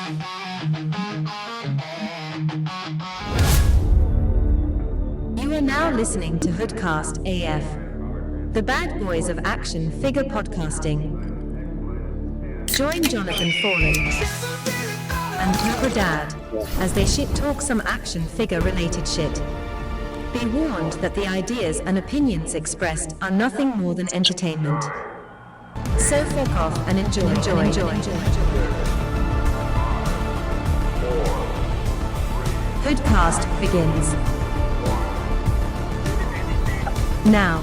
You are now listening to HoodCastAF, the bad boys of action figure podcasting. Join Jonathan Fallen and Cobra Dad as they shit talk some action figure related shit. Be warned that the ideas and opinions expressed are nothing more than entertainment. So fuck off and enjoy. Hoodcast begins now.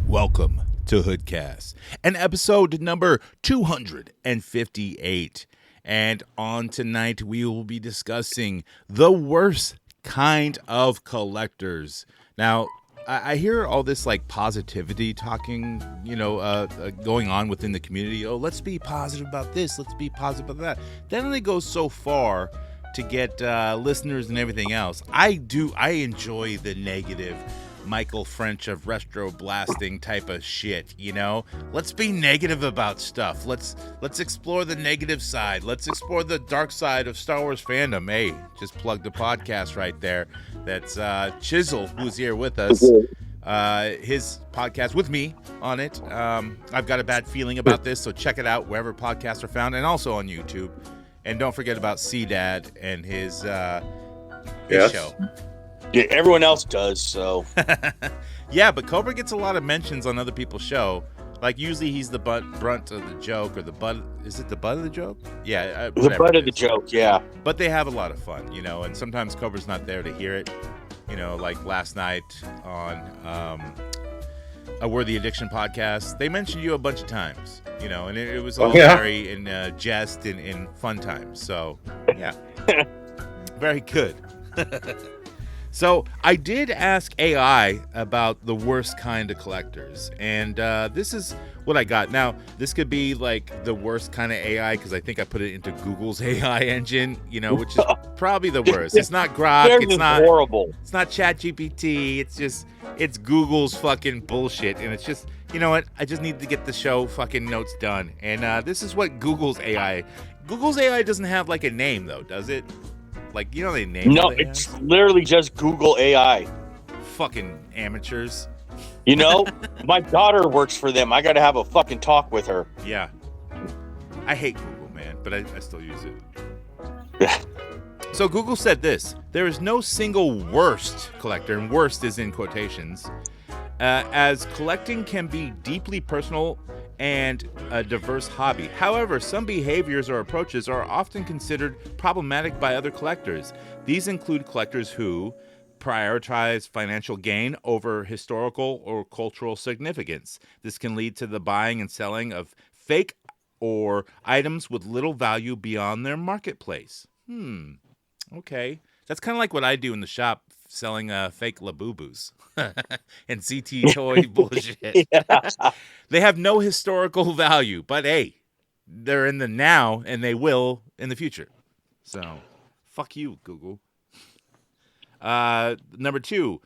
Welcome to Hoodcast, and episode number 258. And on tonight, we will be discussing the worst kind of collectors. Now, I hear all this like positivity talking, going on within the community. Oh, let's be positive about this. Let's be positive about that. Then they go so far to get listeners and everything else. I enjoy the negative Michael French of retro blasting type of shit, Let's be negative about stuff. Let's explore the negative side. Let's explore the dark side of Star Wars fandom. Hey, just plug the podcast right there. That's Chisel, who's here with us. His podcast with me on it. I've got a bad feeling about this, so check it out wherever podcasts are found, and also on YouTube. And don't forget about C-Dad and his show. Yeah, everyone else does, so. Yeah, but Cobra gets a lot of mentions on other people's show. Like, usually he's the brunt of the joke, or the butt. Is it the butt of the joke? Yeah. The butt of the joke, yeah. But they have a lot of fun, and sometimes Cobra's not there to hear it. Like last night on a Worthy Addiction podcast, they mentioned you a bunch of times, and it was all very in jest and in fun times. So, yeah. Very good. So I did ask AI about the worst kind of collectors, and this is what I got. Now, this could be like the worst kind of AI because I think I put it into Google's AI engine, which is probably the worst. It's not Grok. It's not horrible. It's not ChatGPT. It's Google's fucking bullshit, and it's just, you know what? I just need to get the show fucking notes done, and this is what Google's AI. Google's AI doesn't have like a name though, does it? Like, they name No, it's literally just Google AI. Fucking amateurs. My daughter works for them. I got to have a fucking talk with her. Yeah. I hate Google, man, but I still use it. So Google said this: there is no single worst collector, and worst is in quotations, as collecting can be deeply personal and a diverse hobby. However, some behaviors or approaches are often considered problematic by other collectors. These include collectors who prioritize financial gain over historical or cultural significance. This can lead to the buying and selling of fake or items with little value beyond their marketplace. Okay. That's kind of like what I do in the shop, selling fake Labubus and CT toy bullshit. Yeah. They have no historical value, but hey, they're in the now and they will in the future. So, fuck you, Google. Number 2,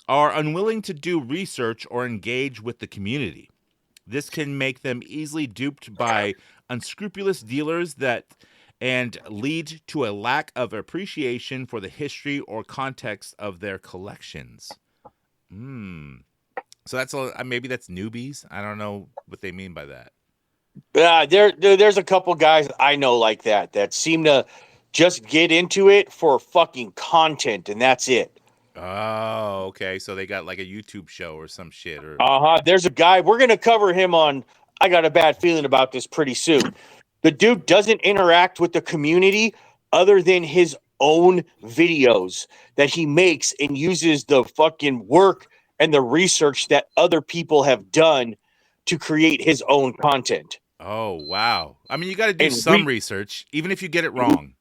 are unwilling to do research or engage with the community. This can make them easily duped by unscrupulous dealers and lead to a lack of appreciation for the history or context of their collections. So that's maybe that's newbies. I don't know what they mean by that. There's a couple guys I know like that seem to just get into it for fucking content, and that's it. Oh, okay. So they got like a YouTube show or some shit. There's a guy, we're going to cover him on I Got a Bad Feeling About This pretty soon. The dude doesn't interact with the community other than his own videos that he makes and uses the fucking work and the research that other people have done to create his own content. Oh, wow. I mean, you got to do some research, even if you get it wrong.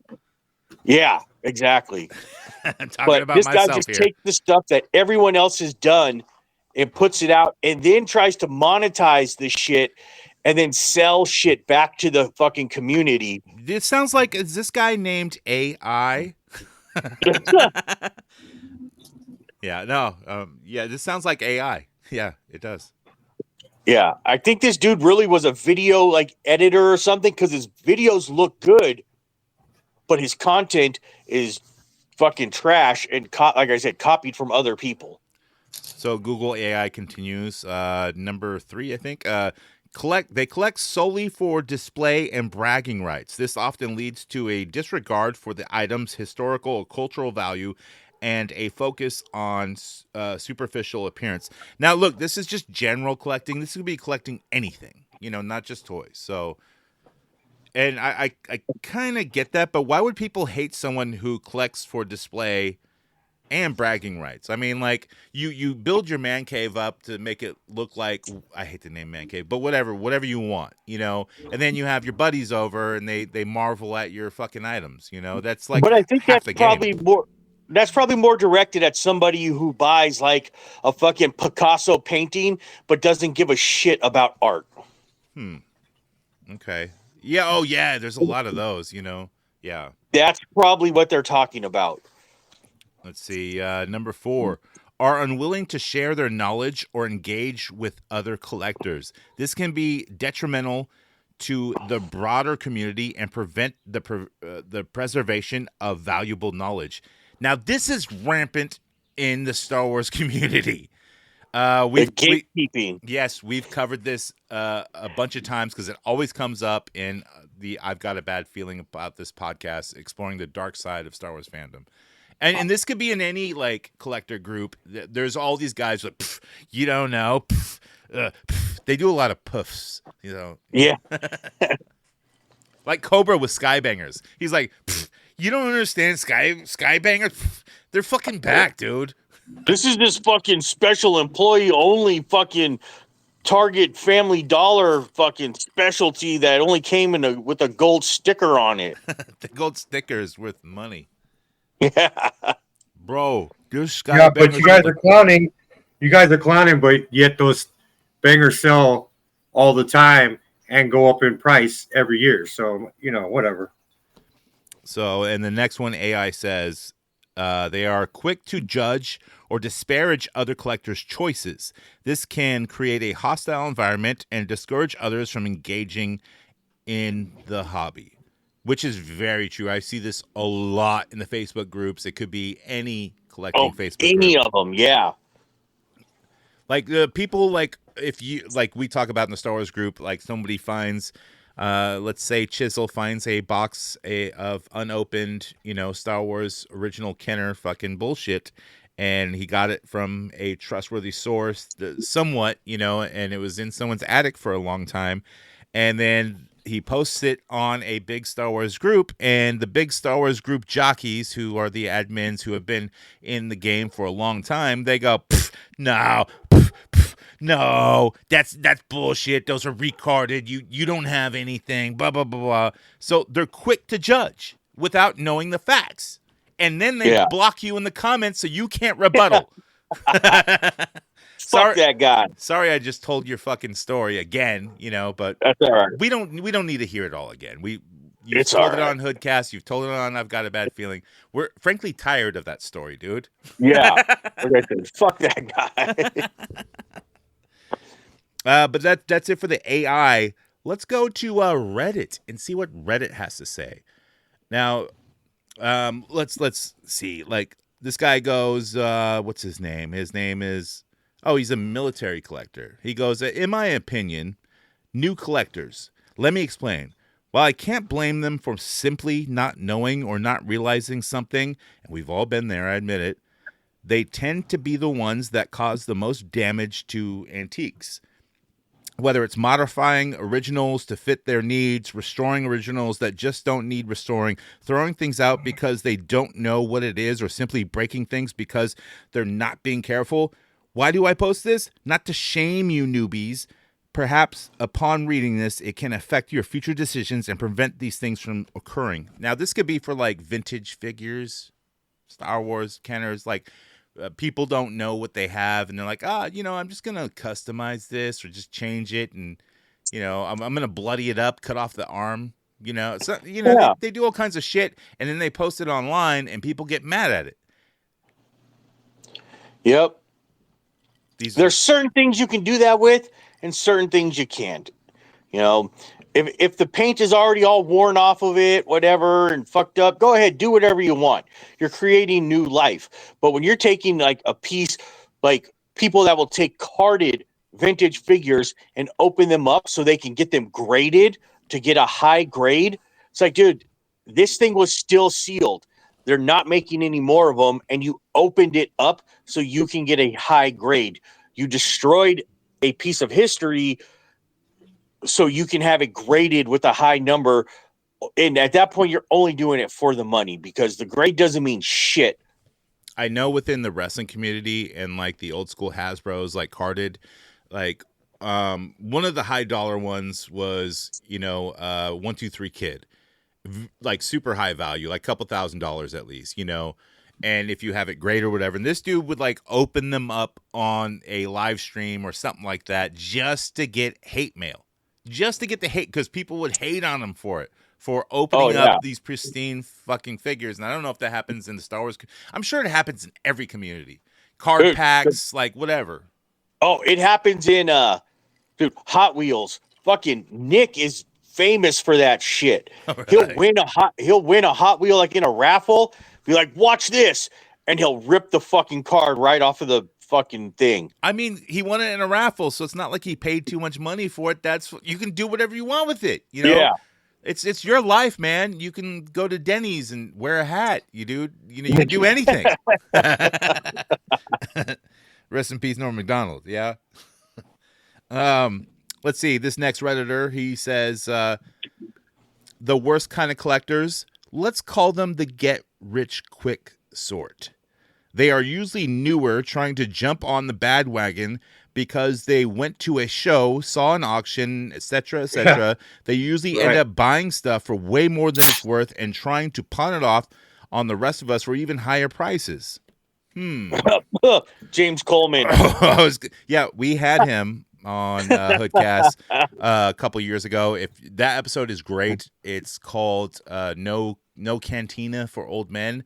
Yeah, exactly. But this guy just takes the stuff that everyone else has done and puts it out and then tries to monetize the shit and then sell shit back to the fucking community. It sounds like, is this guy named AI? Yeah, no. This sounds like AI. Yeah, it does. Yeah, I think this dude really was a video like editor or something because his videos look good. but his content is fucking trash and like I said, copied from other people. So Google AI continues. Number 3, I think. They collect solely for display and bragging rights. This often leads to a disregard for the item's historical or cultural value and a focus on superficial appearance. Now, look, this is just general collecting. This could be collecting anything, not just toys. So, and I kind of get that, but why would people hate someone who collects for display and bragging rights? I mean, like you build your man cave up to make it look like, I hate the name man cave, but whatever you want, and then you have your buddies over and they marvel at your fucking items, that's like, but I think half that's the probably game. more. That's probably more directed at somebody who buys like a fucking Picasso painting, but doesn't give a shit about art. Okay. Yeah. Oh yeah. There's a lot of those, Yeah. That's probably what they're talking about. Let's see. Number 4, are unwilling to share their knowledge or engage with other collectors. This can be detrimental to the broader community and prevent the preservation of valuable knowledge. Now, this is rampant in the Star Wars community. Gatekeeping. Yes, we've covered this a bunch of times because it always comes up in the I've Got a Bad Feeling About This podcast, exploring the dark side of Star Wars fandom. And this could be in any like collector group. There's all these guys like, you don't know. They do a lot of puffs, Yeah. Like Cobra with Skybangers. He's like, you don't understand Skybangers? They're fucking back, dude. This is this fucking special employee only fucking Target Family Dollar fucking specialty that only came with a gold sticker on it. The gold sticker is worth money. Yeah. Bro, this Skybangers. Yeah, but you guys are clowning. You guys are clowning, but yet those bangers sell all the time and go up in price every year. So, whatever. So, and the next one, AI says, they are quick to judge or disparage other collectors' choices. This can create a hostile environment and discourage others from engaging in the hobby, which is very true. I see this a lot in the Facebook groups. It could be any collecting Facebook any group. of them, yeah. Like people, like if you like, we talk about in the Star Wars group, like somebody finds, let's say Chisel finds a box of unopened, Star Wars original Kenner fucking bullshit, and he got it from a trustworthy source, somewhat, and it was in someone's attic for a long time, and then he posts it on a big Star Wars group, and the big Star Wars group jockeys, who are the admins who have been in the game for a long time, they go, no, no, that's bullshit. Those are recarded. You don't have anything, blah, blah, blah, blah. So they're quick to judge without knowing the facts. And then they block you in the comments so you can't rebuttal. Fuck that guy. Sorry, I just told your fucking story again, but that's all right. We don't need to hear it all again. You've It's told all it right. on HoodCast. You've told it on I've Got a Bad Feeling. We're frankly tired of that story, dude. Yeah. Like I said, fuck that guy. But that's it for the AI. Let's go to Reddit and see what Reddit has to say. Now, let's see. Like this guy goes, what's his name? His name is, he's a military collector. He goes, in my opinion, new collectors. Let me explain. While I can't blame them for simply not knowing or not realizing something, and we've all been there, I admit it, they tend to be the ones that cause the most damage to antiques. Whether it's modifying originals to fit their needs, restoring originals that just don't need restoring, throwing things out because they don't know what it is, or simply breaking things because they're not being careful. Why do I post this? Not to shame you newbies. Perhaps upon reading this, it can affect your future decisions and prevent these things from occurring. Now, this could be for like vintage figures, Star Wars Kenners, like people don't know what they have, and they're like, I'm just going to customize this or just change it, and, I'm going to bloody it up, cut off the arm, So, they do all kinds of shit, and then they post it online, and people get mad at it. Yep. There's certain things you can do that with and certain things you can't. If the paint is already all worn off of it, whatever, and fucked up, go ahead, do whatever you want. You're creating new life. But when you're taking like a piece, like people that will take carded vintage figures and open them up so they can get them graded to get a high grade, it's like, dude, this thing was still sealed. They're not making any more of them, and you opened it up so you can get a high grade. You destroyed a piece of history so you can have it graded with a high number. And at that point, you're only doing it for the money because the grade doesn't mean shit. I know within the wrestling community and like the old school Hasbro's, like carded, like one of the high dollar ones was 1-2-3 Kid, like super high value, like a couple $1,000s at least, and if you have it great or whatever. And this dude would like open them up on a live stream or something like that just to get hate mail. Just to get the hate, because people would hate on him for opening up these pristine fucking figures. And I don't know if that happens in the Star Wars. I'm sure it happens in every community. Card packs, like whatever. Oh, it happens in Hot Wheels. Fucking Nick is famous for that shit. Right. He'll win a Hot Wheel like in a raffle. Be like, watch this, and he'll rip the fucking card right off of the fucking thing. I mean, he won it in a raffle, so it's not like he paid too much money for it. You can do whatever you want with it. Yeah. It's your life, man. You can go to Denny's and wear a hat. You can do anything. Rest in peace, Norm Macdonald. Yeah. Let's see. This next Redditor, he says, the worst kind of collectors, let's call them the get rich quick sort. They are usually newer, trying to jump on the bandwagon because they went to a show, saw an auction, etc., etc. They usually end up buying stuff for way more than it's worth and trying to pawn it off on the rest of us for even higher prices. James Coleman. Yeah, we had him on HoodCast a couple years ago. If that episode is great, it's called No Cantina for Old Men.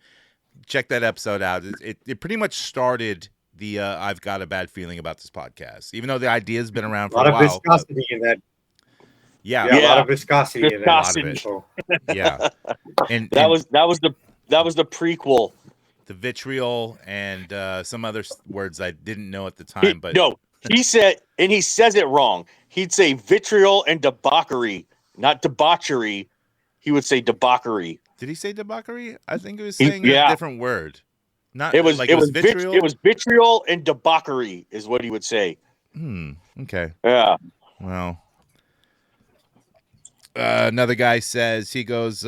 Check that episode out. It pretty much started the I've got a bad feeling about this podcast, even though the idea has been around for a while. A lot of viscosity in that. Yeah, a lot of viscosity in that. A lot of it. So. Yeah, and that was the prequel. The vitriol and some other words I didn't know at the time, but no, he said, and he says it wrong. He'd say vitriol and debauchery, not debauchery. He would say debauchery. Did he say debauchery? I think he was saying a different word. Not it was vitriol. It was vitriol and debauchery is what he would say. Okay. Yeah. Well, another guy says, he goes,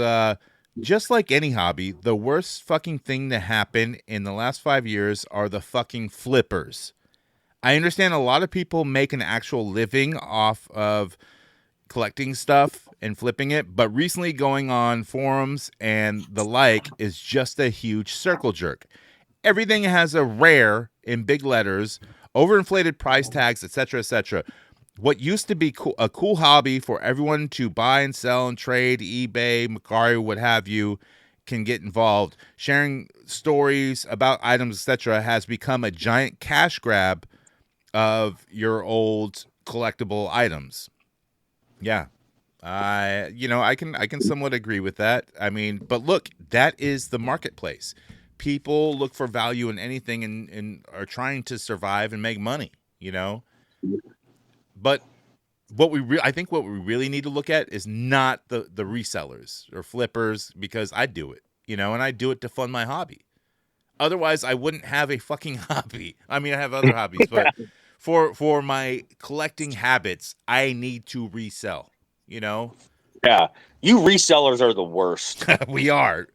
just like any hobby, the worst fucking thing to happen in the last 5 years are the fucking flippers. I understand a lot of people make an actual living off of collecting stuff and flipping it, but recently going on forums and the like is just a huge circle jerk. Everything has a rare in big letters, overinflated price tags, etc., etc. What used to be a cool hobby for everyone to buy and sell and trade, eBay, Macari, what have you, can get involved. Sharing stories about items, etc., has become a giant cash grab of your old collectible items. Yeah. I can somewhat agree with that. I mean, but look, that is the marketplace. People look for value in anything and are trying to survive and make money, But I think what we really need to look at is not the resellers or flippers, because I do it, and I do it to fund my hobby. Otherwise, I wouldn't have a fucking hobby. I mean, I have other hobbies, but for my collecting habits, I need to resell, Yeah. You resellers are the worst. We are.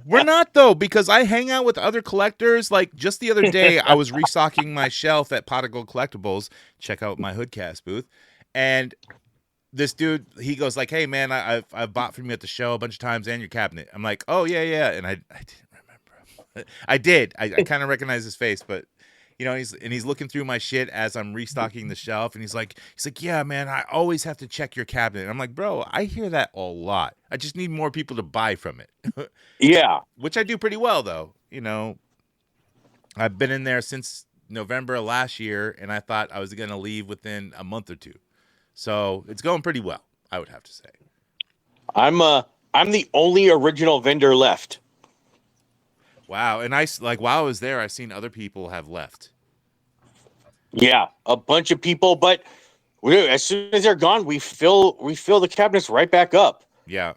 We're not, though, because I hang out with other collectors. Like just the other day, I was restocking my shelf at Pot of Gold Collectibles. Check out my HoodCast booth. And this dude, he goes like, "Hey, man, I've bought from you at the show a bunch of times and your cabinet." I'm like, "Oh, yeah." And I didn't remember. I did. I kind of recognize his face, but he's looking through my shit as I'm restocking the shelf, and he's like, "Yeah, man, I always have to check your cabinet." And I'm like, "Bro, I hear that a lot. I just need more people to buy from it." Yeah, which I do pretty well, though. I've been in there since November of last year, and I thought I was gonna leave within a month or two. So it's going pretty well, I would have to say. I'm the only original vendor left. Wow. And while I was there, I've seen other people have left. Yeah, a bunch of people, but as soon as they're gone, we fill the cabinets right back up. Yeah.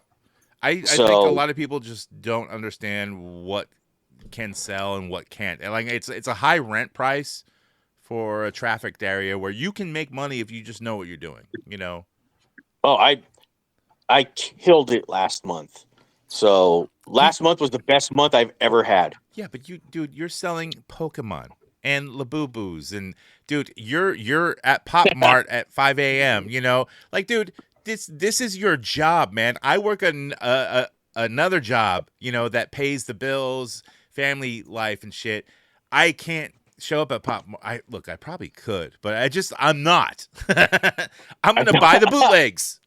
I think a lot of people just don't understand what can sell and what can't. And like it's a high rent price for a trafficked area where you can make money if you just know what you're doing, you know. Oh, I killed it last month. So last month was the best month I've ever had. Yeah, but you're selling Pokemon and Labubu's, and dude, you're at Pop Mart at 5 a.m. You know, like, dude, this is your job, man. I work another job, you know, that pays the bills, family life, and shit. I can't show up at Pop Mart. I probably could, but I'm not. I'm gonna buy the bootlegs.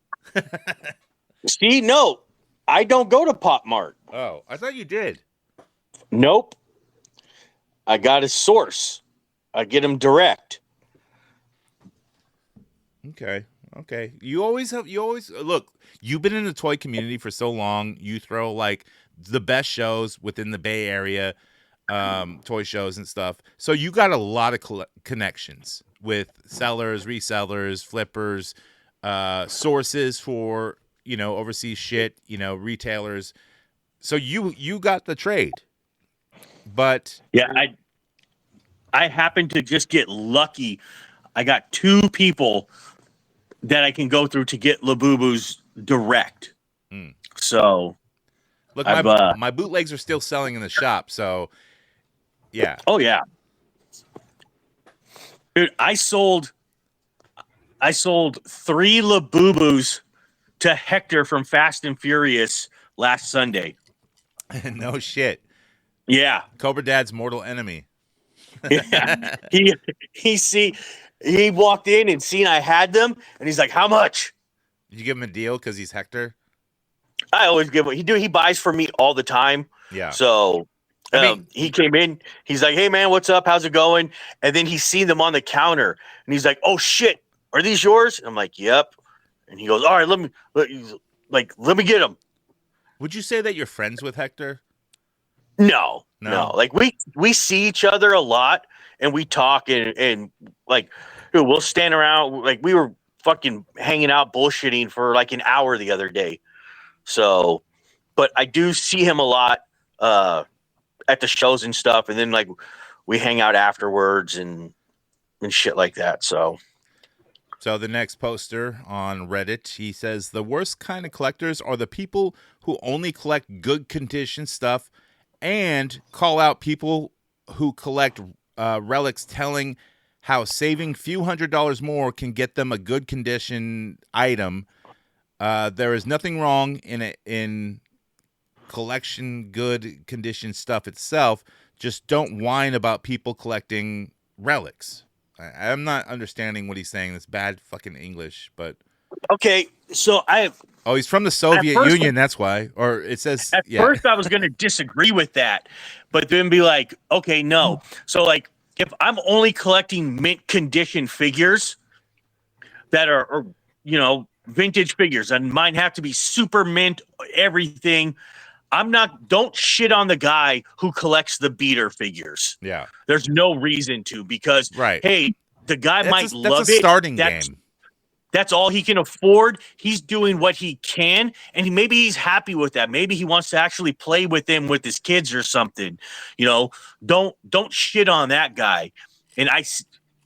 See, no, I don't go to Pop Mart. Oh, I thought you did. Nope. I got a source. I get them direct. Okay. You always look, you've been in the toy community for so long. You throw like the best shows within the Bay Area, toy shows and stuff. So you got a lot of connections with sellers, resellers, flippers, sources for, you know, overseas shit, you know, retailers. So you got the trade. But yeah, I happen to just get lucky. I got 2 people that I can go through to get Labubu's direct. So look, my bootlegs are still selling in the shop. So yeah. Oh yeah. Dude, I sold 3 Labubus to Hector from Fast and Furious last Sunday. No shit. Yeah. Cobra Dad's mortal enemy. Yeah. He walked in and seen I had them, and he's like, "How much?" Did you give him a deal because he's Hector? I always give him. He buys from me all the time. Yeah. So he came in. He's like, "Hey man, what's up? How's it going?" And then he's seen them on the counter, and he's like, "Oh shit, are these yours?" And I'm like, "Yep." And he goes, "All right, let me get them." Would you say that you're friends with Hector? No. Like we see each other a lot, and we talk, and like, dude, we'll stand around. Like we were fucking hanging out, bullshitting for like an hour the other day. So, but I do see him a lot at the shows and stuff, and then like we hang out afterwards and shit like that. So the next poster on Reddit, he says the worst kind of collectors are the people who only collect good condition stuff and call out people who collect relics, telling how saving few $100s more can get them a good condition item. There is nothing wrong in collection good condition stuff itself. Just don't whine about people collecting relics. I'm not understanding what he's saying. It's bad fucking English, but okay. So he's from the Soviet Union. That's why. Or it says at first I was going to disagree with that, but then be like, okay, no. So like, if I'm only collecting mint condition figures that are you know, vintage figures, and mine have to be super mint, everything. Don't shit on the guy who collects the beater figures. Yeah. There's no reason to, because, hey, the guy might love it. That's a starting game. That's all he can afford. He's doing what he can, and maybe he's happy with that. Maybe he wants to actually play with them with his kids or something. You know, don't shit on that guy. And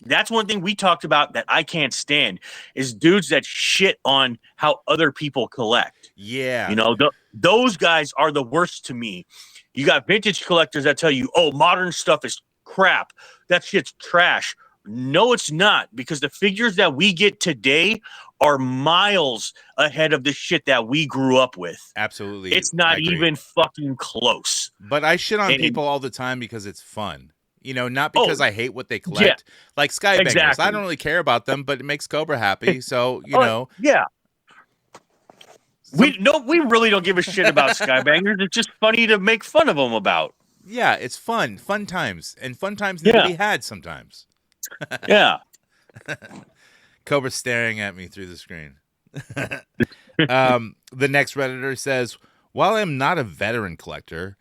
that's one thing we talked about that I can't stand is dudes that shit on how other people collect. Yeah. You know, those guys are the worst to me. You got vintage collectors that tell you, oh, modern stuff is crap. That shit's trash. No, it's not, because the figures that we get today are miles ahead of the shit that we grew up with. Absolutely. It's not even fucking close. But I shit on people all the time because it's fun. You know, not because I hate what they collect. Yeah, like Skybangers. Exactly. I don't really care about them, but it makes Cobra happy. So, you know. Yeah. We really don't give a shit about Skybangers. It's just funny to make fun of them about. Yeah, it's fun. Fun times. And fun times need to be had sometimes. Yeah. Cobra's staring at me through the screen. The next Redditor says, while I'm not a veteran collector,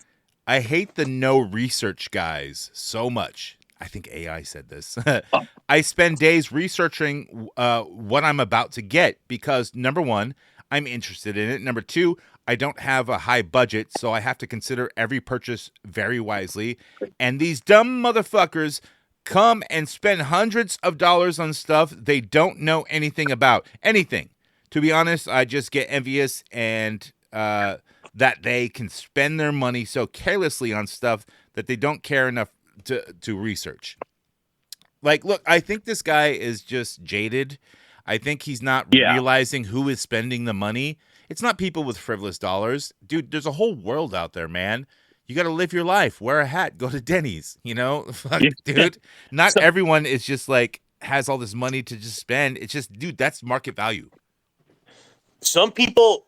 I hate the no research guys so much. I think AI said this. I spend days researching what I'm about to get because, number one, I'm interested in it. Number two, I don't have a high budget, so I have to consider every purchase very wisely. And these dumb motherfuckers come and spend hundreds of dollars on stuff they don't know anything about. Anything. To be honest, I just get envious and that they can spend their money so carelessly on stuff that they don't care enough to research. Like, look, I think this guy is just jaded. I think he's not realizing who is spending the money. It's not people with frivolous dollars. Dude, there's a whole world out there, man. You got to live your life. Wear a hat. Go to Denny's. You know? Fuck, dude. Not everyone is just like has all this money to just spend. It's just, dude, that's market value. Some people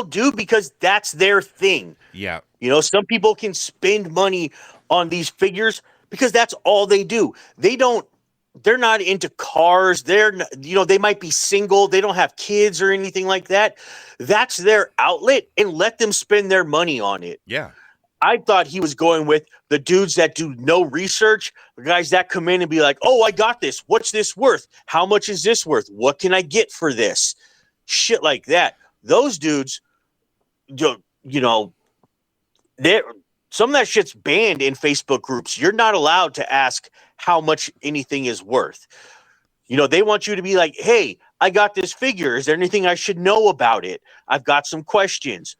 do because that's their thing. Yeah. You know, some people can spend money on these figures because that's all they do. They're not into cars. They might be single. They don't have kids or anything like that. That's their outlet, and let them spend their money on it. Yeah. I thought he was going with the dudes that do no research, the guys that come in and be like, oh, I got this. What's this worth? How much is this worth? What can I get for this? Shit like that. Those dudes, you know, some of that shit's banned in Facebook groups. You're not allowed to ask how much anything is worth. You know, they want you to be like, hey, I got this figure. Is there anything I should know about it? I've got some questions.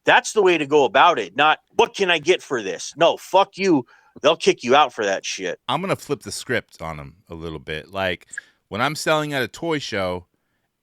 That's the way to go about it. Not, what can I get for this? No, fuck you. They'll kick you out for that shit. I'm going to flip the script on them a little bit. Like, when I'm selling at a toy show,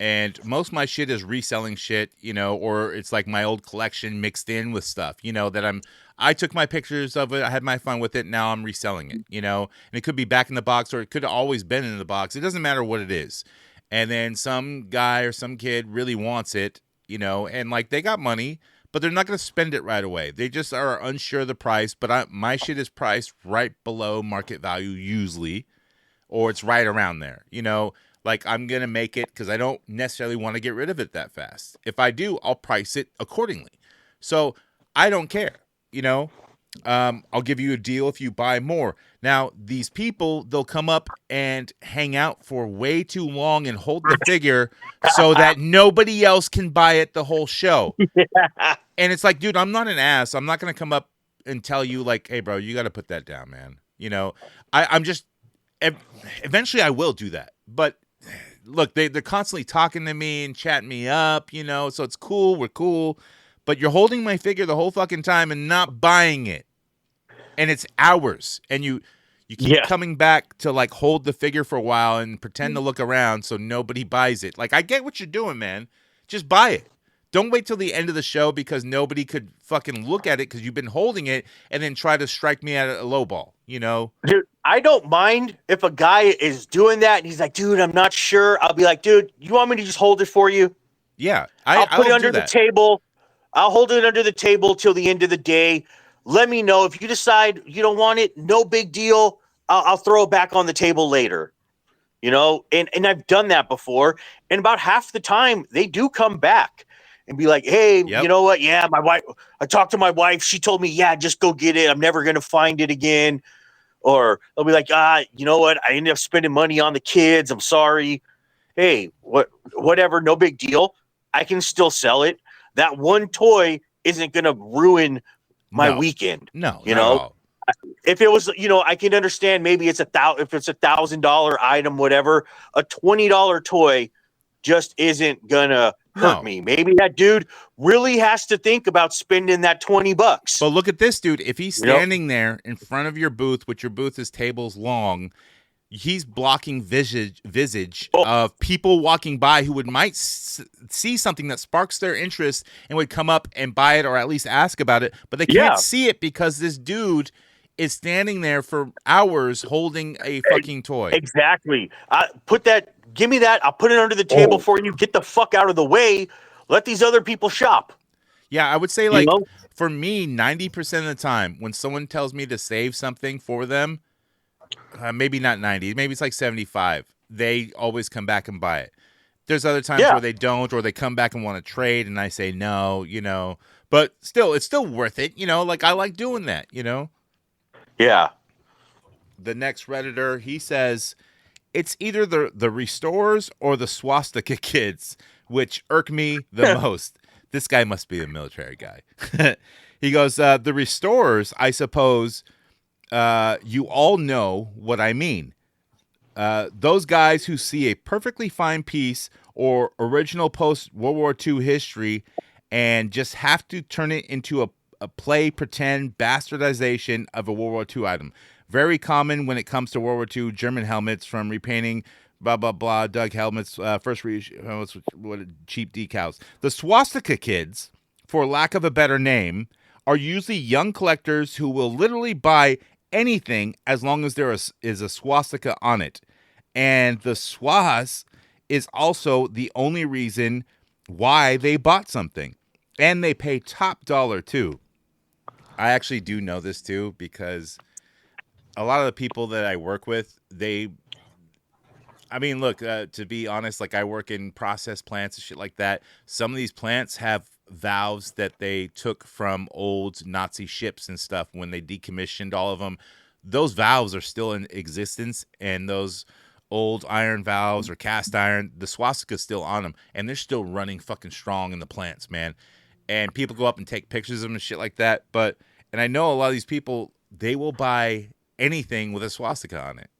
and most of my shit is reselling shit, you know, or it's like my old collection mixed in with stuff, you know, that I took my pictures of it. I had my fun with it. Now I'm reselling it, you know, and it could be back in the box or it could have always been in the box. It doesn't matter what it is. And then some guy or some kid really wants it, you know, and like they got money, but they're not going to spend it right away. They just are unsure of the price. But my shit is priced right below market value usually, or it's right around there, you know. Like, I'm going to make it because I don't necessarily want to get rid of it that fast. If I do, I'll price it accordingly. So I don't care, you know. I'll give you a deal if you buy more. Now, these people, they'll come up and hang out for way too long and hold the figure so that nobody else can buy it the whole show. And it's like, dude, I'm not an ass. I'm not going to come up and tell you, like, hey, bro, you got to put that down, man. You know, I'm just eventually I will do that. But look, they're constantly talking to me and chatting me up, you know, so it's cool. We're cool. But you're holding my figure the whole fucking time and not buying it. And it's hours. And you keep coming back to, like, hold the figure for a while and pretend to look around so nobody buys it. Like, I get what you're doing, man. Just buy it. Don't wait till the end of the show because nobody could fucking look at it because you've been holding it and then try to strike me at a low ball, you know? Dude, I don't mind if a guy is doing that and he's like, dude, I'm not sure. I'll be like, dude, you want me to just hold it for you? Yeah. I'll put it under the table. I'll hold it under the table till the end of the day. Let me know. If you decide you don't want it, no big deal. I'll throw it back on the table later. You know, and I've done that before. And about half the time, they do come back and be like, hey, you know what? Yeah, my wife, I talked to my wife. She told me, yeah, just go get it. I'm never going to find it again. Or they'll be like, you know what? I ended up spending money on the kids. I'm sorry. Hey, whatever. No big deal. I can still sell it. That one toy isn't going to ruin my weekend. No, you know, if it was, you know, I can understand maybe it's if it's $1,000 item, whatever, a $20 toy just isn't gonna hurt me. Maybe that dude really has to think about spending that $20. But look at this dude. If he's standing there in front of your booth, which your booth is tables long, he's blocking visage of people walking by who might see something that sparks their interest and would come up and buy it or at least ask about it, but they can't see it because this dude is standing there for hours holding a fucking toy. Exactly. Give me that. I'll put it under the table for you. Get the fuck out of the way. Let these other people shop. Yeah, I would say, like, for me, 90% of the time, when someone tells me to save something for them, maybe not 90, maybe it's like 75. they always come back and buy it. There's other times where they don't, or they come back and want to trade, and I say no, but still, it's still worth it, like I like doing that, Yeah. The next Redditor, he says, it's either the restorers or the swastika kids, which irk me the most. This guy must be a military guy. He goes, the restorers, I suppose you all know what I mean. Those guys who see a perfectly fine piece or original post-World War II history and just have to turn it into a play pretend bastardization of a World War II item. Very common when it comes to World War II German helmets from repainting, blah, blah, blah, Doug helmets, first helmets with cheap decals. The swastika kids, for lack of a better name, are usually young collectors who will literally buy anything as long as there is a swastika on it. And the swaz is also the only reason why they bought something. And they pay top dollar, too. I actually do know this, too, because a lot of the people that I work with, look, to be honest, like I work in process plants and shit like that. Some of these plants have valves that they took from old Nazi ships and stuff when they decommissioned all of them. Those valves are still in existence, and those old iron valves or cast iron, the swastika's still on them, and they're still running fucking strong in the plants, man. And people go up and take pictures of them and shit like that. And I know a lot of these people, they will buy anything with a swastika on it.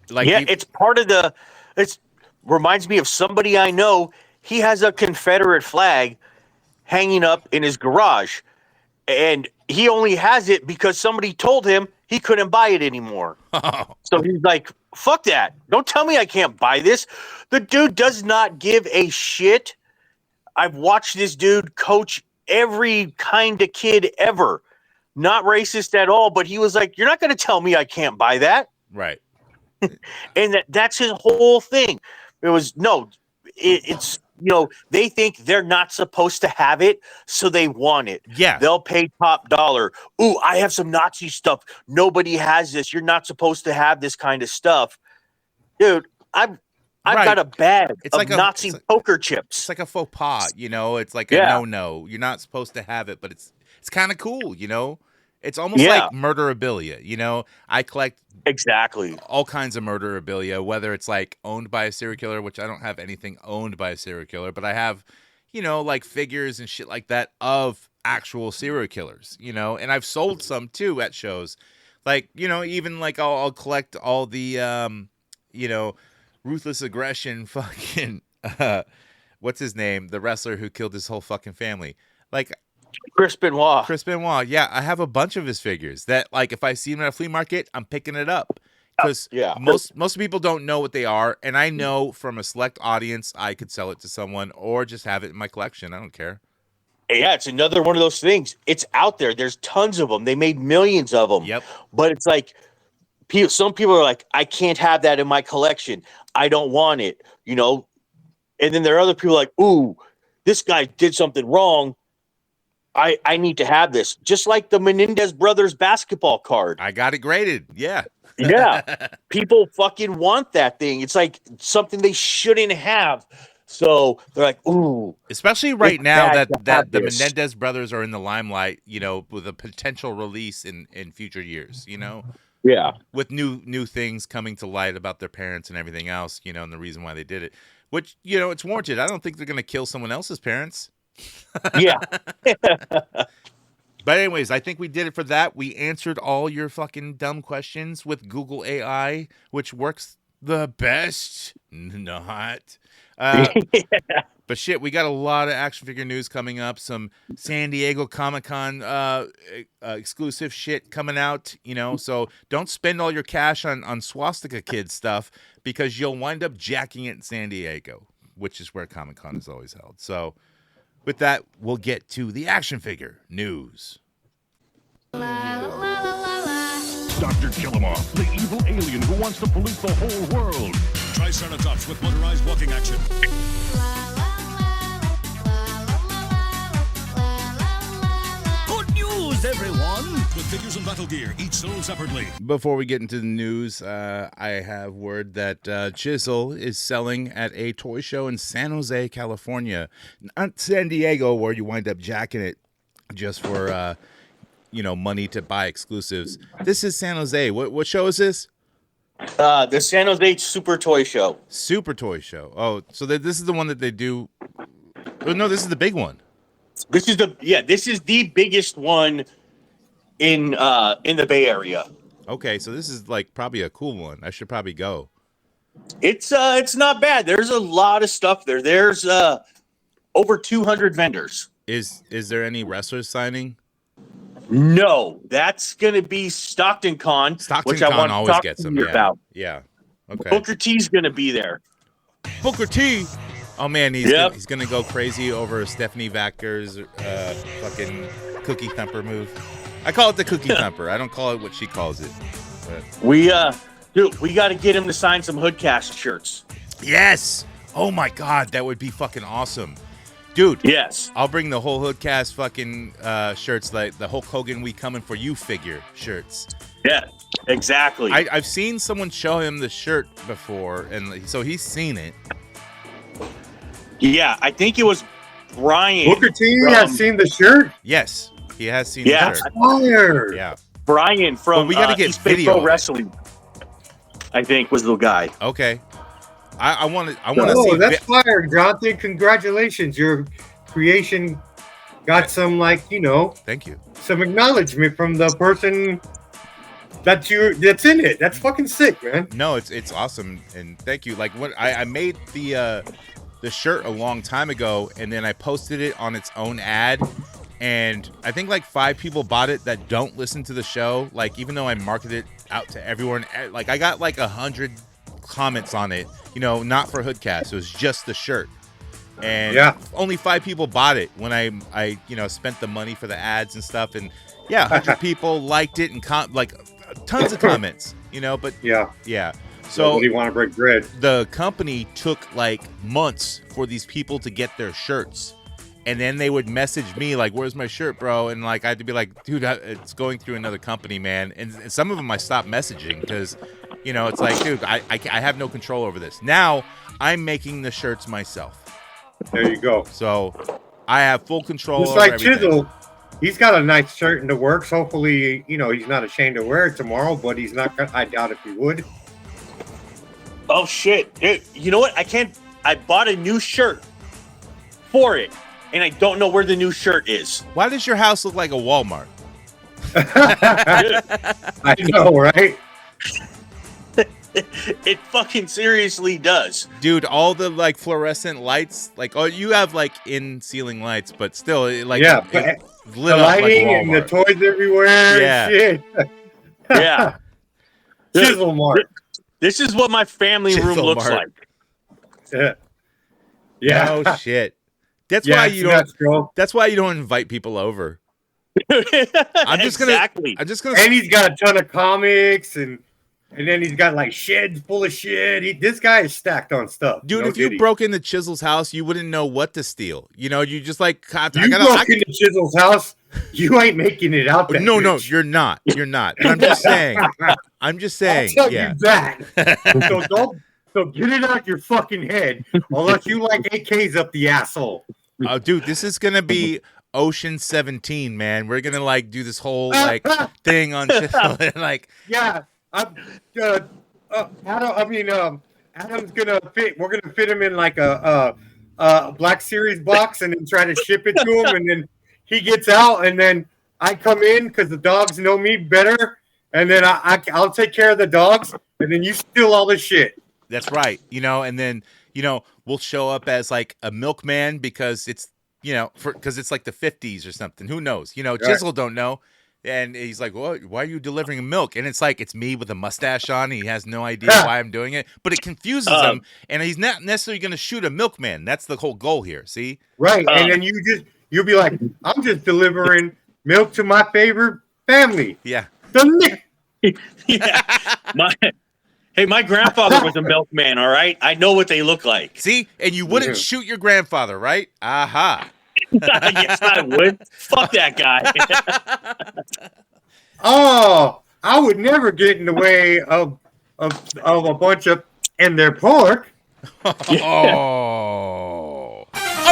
Like, yeah, it's part of it reminds me of somebody I know. He has a Confederate flag hanging up in his garage, and he only has it because somebody told him he couldn't buy it anymore. So he's like, fuck that. Don't tell me I can't buy this. The dude does not give a shit. I've watched this dude coach every kind of kid ever. Not racist at all, but he was like, you're not going to tell me I can't buy that. Right. And that's his whole thing. It was, it's, they think they're not supposed to have it, so they want it. Yeah. They'll pay top dollar. Ooh, I have some Nazi stuff. Nobody has this. You're not supposed to have this kind of stuff. Dude, I've got a bag of Nazi poker chips. It's like a faux pas, It's like a no. You're not supposed to have it, but it's kind of cool, It's almost like murderabilia, I collect exactly all kinds of murderabilia, whether it's like owned by a serial killer, which I don't have anything owned by a serial killer, but I have, like figures and shit like that of actual serial killers, and I've sold some too at shows. Like, even like I'll collect all the, ruthless aggression fucking, what's his name? The wrestler who killed his whole fucking family. Like, Chris Benoit. Yeah, I have a bunch of his figures that, like, if I see them at a flea market, I'm picking it up because most people don't know what they are, and I know from a select audience I could sell it to someone or just have it in my collection. I don't care. Yeah, it's another one of those things. It's out there. There's tons of them. They made millions of them. Yep. But it's like some people are like, I can't have that in my collection. I don't want it. And then there are other people like, ooh, this guy did something wrong. I need to have this. Just like the Menendez brothers basketball card. I got it graded. Yeah. Yeah. People fucking want that thing. It's like something they shouldn't have. So they're like, ooh. Especially right now that the Menendez brothers are in the limelight, with a potential release in future years, Yeah. With new things coming to light about their parents and everything else, and the reason why they did it. Which, it's warranted. I don't think they're going to kill someone else's parents. Yeah. But anyways, I think we did it for that. We answered all your fucking dumb questions with Google AI, which works the best. Not. But shit, we got a lot of action figure news coming up. Some San Diego Comic-Con exclusive shit coming out, So don't spend all your cash on Swastika Kids stuff because you'll wind up jacking it in San Diego, which is where Comic-Con is always held. So with that, we'll get to the action figure news. Dr. Killamoff, the evil alien who wants to pollute the whole world. Triceratops with motorized walking action. Good news, everyone! With figures and battle gear, each sold separately. Before we get into the news, I have word that Chisel is selling at a toy show in San Jose, California. Not San Diego, where you wind up jacking it just for, money to buy exclusives. This is San Jose. What show is this? The San Jose Super Toy Show. Super Toy Show. Oh, so this is the one that they do. Oh, no, this is the big one. This is the biggest one in the Bay Area. Okay, so this is like probably a cool one. I should probably go. It's not bad. There's a lot of stuff there. There's over 200 vendors. Is there any wrestlers signing? No, that's gonna be Stockton Con, which I want to always talk gets to them. you about. Yeah. Okay. Booker T's gonna be there. Booker T. Oh man, he's Yep. he's gonna go crazy over Stephanie Vactor's fucking cookie thumper move. I call it the cookie thumper. I don't call it what she calls it. But. We got to get him to sign some HoodCast shirts. Yes. Oh my god, that would be fucking awesome. Dude, yes. I'll bring the whole Hoodcast fucking shirts, like the Hulk Hogan We Coming For You figure shirts. Yeah, exactly. I've seen someone show him the shirt before, and so he's seen it. Yeah, I think it was Brian. Booker T has seen the shirt? Yes, he has seen Yeah. the shirt. Fire. Yeah. Brian from Well, we gotta get East Bay video Pro of it. Wrestling, I think, was the guy. Okay. I want to Oh, see. that's fire, Jonathan. Congratulations. Your creation got some, Thank you. some acknowledgement from the person that's in it. That's fucking sick, man. No, it's awesome, and thank you. Like what I made the shirt a long time ago, and then I posted it on its own ad, and I think like 5 people bought it that don't listen to the show. Like even though I marketed it out to everyone, like I got like 100 comments on it. Not for Hoodcast. It was just the shirt, and only 5 people bought it when I spent the money for the ads and stuff, and 100 people liked it and tons of comments. But yeah. So what do you want to break bread? The company took like months for these people to get their shirts, and then they would message me like, "Where's my shirt, bro?" And like I had to be like, "Dude, it's going through another company, man." And some of them I stopped messaging because, it's like, dude, I have no control over this. Now I'm making the shirts myself. There you go. So I have full control. Just over like everything. Chisel, he's got a nice shirt in the works. Hopefully, he's not ashamed to wear it tomorrow. But he's not. I doubt if he would. Oh shit! You know what? I bought a new shirt for it, and I don't know where the new shirt is. Why does your house look like a Walmart? I know, right? It fucking seriously does, dude. All the like fluorescent lights, you have like in ceiling lights, but still, it lit the up like lighting and the Walmart. toys everywhere. Yeah. And shit. Yeah. Chisel Mart. This is what my family room Chisel looks Mart. like. Yeah. Oh shit. That's Yeah, why it's you don't. nuts, bro. That's why you don't invite people over. I'm just Exactly. gonna. And he's got a ton of comics and then he's got like sheds full of shit. This guy is stacked on stuff. Dude, No if you kidding. broke into Chisel's house, you wouldn't know what to steal. You just like. You broke into Chisel's house, you ain't making it out there. No, you're not. You're not. And I'm just saying. I'm just saying. I'll tell Yeah. you that. So get it out your fucking head, unless you like AKs up the asshole. Oh, dude, this is gonna be Ocean 17, man. We're gonna like do this whole like thing on Chisel, like. Yeah, Adam's gonna fit. We're gonna fit him in like a Black Series box, and then try to ship it to him, and then he gets out, and then I come in because the dogs know me better, and then I'll take care of the dogs, and then you steal all the shit. That's right. And then, we'll show up as like a milkman because it's, because it's like the 50s or something. Who knows? Chisel don't know. And he's like, well, why are you delivering milk? And it's like, it's me with a mustache on. He has no idea why I'm doing it, but it confuses him. And he's not necessarily going to shoot a milkman. That's the whole goal here. See? Right. And then you'll be like, I'm just delivering milk to my favorite family. Yeah. Yeah. My grandfather was a milkman, all right? I know what they look like. See? And you wouldn't shoot your grandfather, right? Aha. Yes, I would. Fuck that guy. Oh, I would never get in the way of a bunch of and their pork. Oh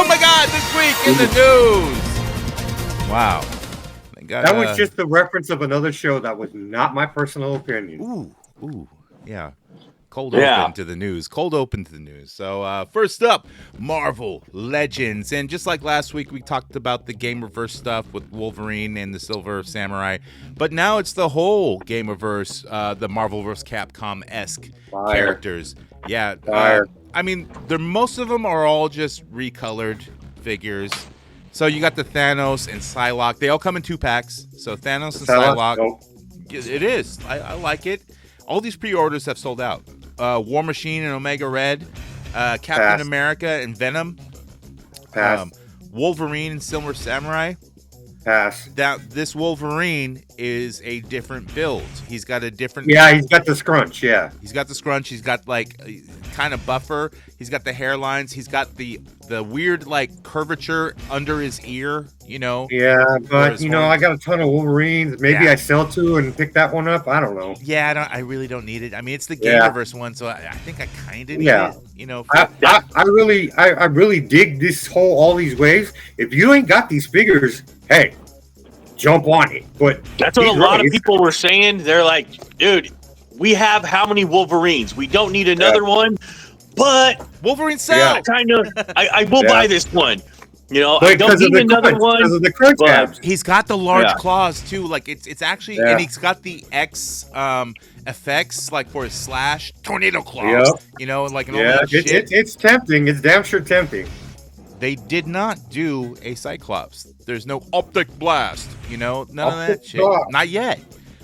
my God! This week in the news. Wow. Thank God, That was just the reference of another show that was not my personal opinion. Ooh, yeah. Cold open to the news. So first up, Marvel Legends. And just like last week, we talked about the Gamerverse stuff with Wolverine and the Silver Samurai. But now it's the whole Gamerverse, the Marvelverse Capcom-esque characters. Yeah. I mean, most of them are all just recolored figures. So you got the Thanos and Psylocke. They all come in 2-packs. So Thanos and Psylocke. Nope. It is. I like it. All these pre-orders have sold out. War Machine and Omega Red, Captain America and Venom, Wolverine and Silver Samurai. Pass. Now, this Wolverine is a different build. He's got a different... Yeah, he's got the scrunch, yeah. He's got the scrunch. He's got, like, kind of buffer. He's got the hairlines. He's got the weird, like, curvature under his ear, you know? Yeah, but, you know, I got a ton of Wolverines. Maybe I sell two and pick that one up. I don't know. Yeah, I really don't need it. I mean, it's the Gamerverse one, so I think I kind of need it. You know, I really dig this all these waves. If you ain't got these figures, hey, jump on it. But that's what a lot of people were saying. They're like, dude, we have how many Wolverines? We don't need another one. But Wolverine sell. I will buy this one. You know, I don't need another one. Because of the crunch but he's got the large claws too. Like it's actually, and he's got the X effects like for his slash tornado claws. Yep. You know, like all that shit. It's tempting. It's damn sure tempting. They did not do a Cyclops. There's no optic blast. You know, none of that shit. Not yet.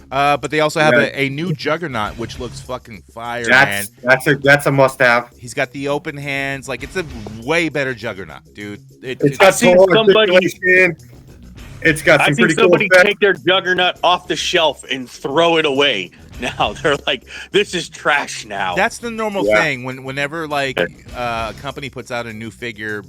But they also have a new Juggernaut, which looks fucking fire, man. That's a must-have. He's got the open hands. Like, it's a way better Juggernaut, dude. It's got some somebody take their Juggernaut off the shelf and throw it away. Now they're like, this is trash now. That's the normal thing. Whenever like a company puts out a new figure,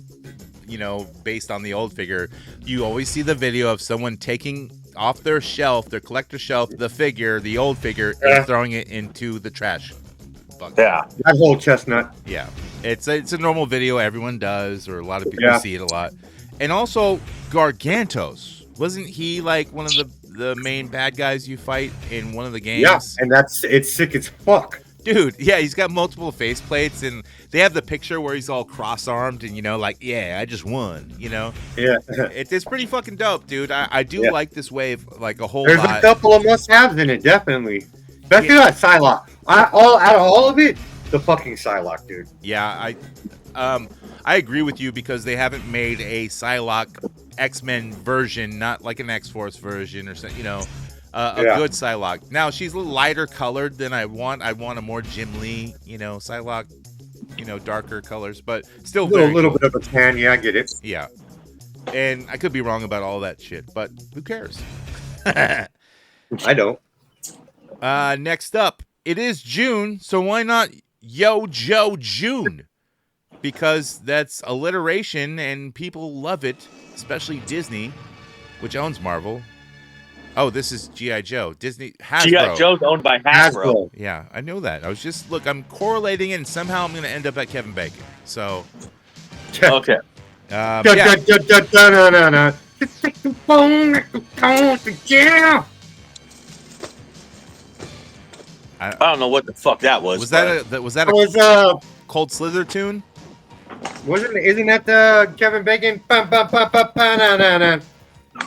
you know, based on the old figure, you always see the video of someone taking off their shelf, their collector shelf, the old figure, and throwing it into the trash bucket. Yeah, that whole chestnut. Yeah, it's a normal video everyone does, or a lot of people see it a lot. And also Gargantos, wasn't he like one of the main bad guys you fight in one of the games? Yeah, and it's sick as fuck. Dude, yeah, he's got multiple faceplates, and they have the picture where he's all cross-armed and, you know, like, yeah, I just won, you know? Yeah. It's pretty fucking dope, dude. I do like this wave, like, a whole lot. There's a couple of must-haves in it, definitely. Especially that Psylocke. Out of all of it, the fucking Psylocke, dude. Yeah, I agree with you because they haven't made a Psylocke X-Men version, not like an X-Force version or something, you know? A good Psylocke. Now, she's a little lighter colored than I want. I want a more Jim Lee, you know, Psylocke, you know, darker colors, but still a little bit of a tan. Yeah, I get it. Yeah. And I could be wrong about all that shit, but who cares? I don't. Next up, it is June, so why not Yo-Joe June? Because that's alliteration and people love it, especially Disney, which owns Marvel. Oh, this is G.I. Joe. Disney Hasbro. G.I. Joe's owned by Hasbro. Yeah, I know that. I was just I'm correlating it, and somehow I'm going to end up at Kevin Bacon. So, okay. Yeah. I don't know what the fuck that was. Was that a Cold Slither tune? Isn't that the Kevin Bacon?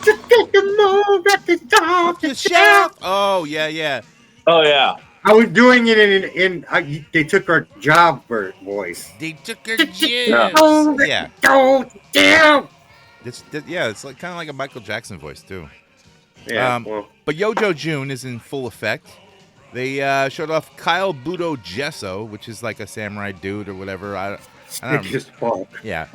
Just take a move at the top the shelf. Oh yeah. Oh yeah. I was doing it in they took our job voice. They took our job. Yeah. Go down. It's like kind of like a Michael Jackson voice too. Yeah. But Yo-Joe June is in full effect. They showed off Kyle Budo Gesso, which is like a samurai dude or whatever. I don't know. Yeah.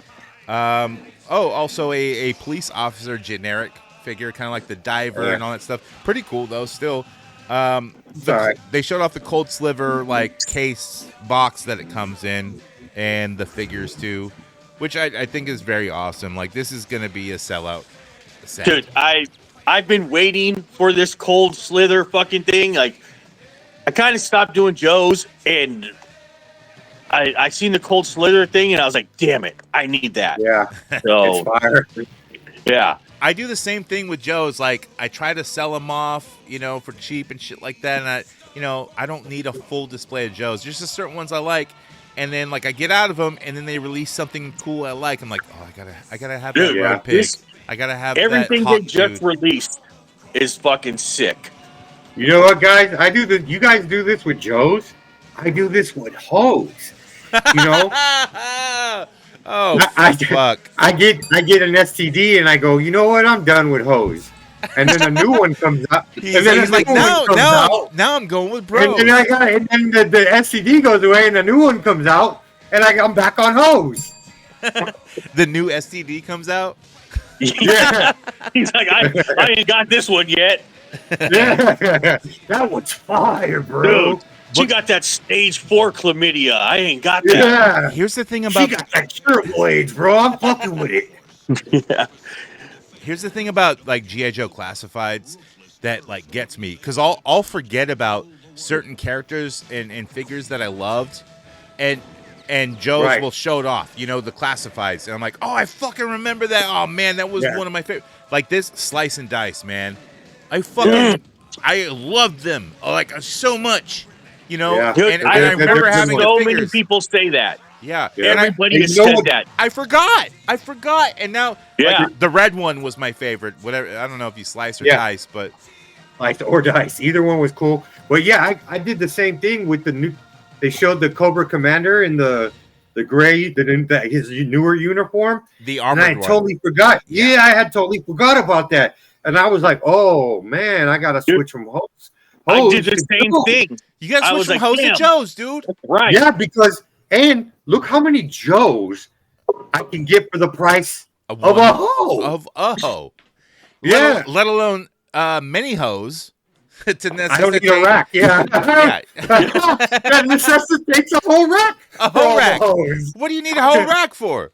Also a police officer generic figure, kind of like the diver and all that stuff. Pretty cool though. Still, they showed off the Cold Sliver like case box that it comes in, and the figures too, which I think is very awesome. Like this is gonna be a sellout set. Dude, I I've been waiting for this cold slither fucking thing. Like, I kind of stopped doing Joe's, and I seen the cold slither thing, and I was like, damn it, I need that. Yeah, So, it's fire. yeah. I do the same thing with Joe's. Like, I try to sell them off, for cheap and shit like that. And I don't need a full display of Joe's. There's just certain ones I like. And then, like, I get out of them, and then they release something cool I like. I'm like, oh, I gotta have that Dude, road pig. I gotta have everything that they hawk just dude. released is fucking sick. You know what, guys? I do this. You guys do this with Joe's. I do this with hose. You know. Oh, fuck. I get an STD and I go, you know what? I'm done with hose. And then a new one comes out. He's like, now I'm going with bro. And then the STD goes away and a new one comes out and I'm back on hose. The new STD comes out. Yeah. He's like, I ain't got this one yet. Yeah. That one's fire, bro. Dude, she got that stage 4 chlamydia. I ain't got that. Yeah. Here's the thing about She got that curable AIDS, bro. I'm fucking with it. Yeah. Here's the thing about like G.I. Joe classifieds that like gets me, because I'll forget about certain characters and figures that I loved, and Joe's will show it off, the classifieds, and I'm like, oh, I fucking remember that. Oh man, that was one of my favorite. Like this Slice and Dice, man. I loved them like so much, Yeah. Dude, and I remember having so the many figures. people say that. Yeah. Everybody has you know said what- that. I forgot, and now Yeah. the red one was my favorite. Whatever, I don't know if you slice or dice, but Like or dice. Either one was cool. But yeah, I did the same thing with the new. They showed the Cobra Commander in the gray, his newer uniform. the And armored I one. totally forgot. Yeah, I had totally forgot about that. And I was like, oh man, I gotta switch from hose. I did the to same Joe's. thing. You got I to was switch from like, hose to damn. Joe's, dude. Right. Yeah, because and look how many Joes I can get for the price of a hoe. Of a hoe. Yeah. Let alone many hoes to necessitate. I don't need a rack. Yeah. Yeah. That necessitates a whole rack. A for hoe all the rack. hoes. What do you need a whole rack for?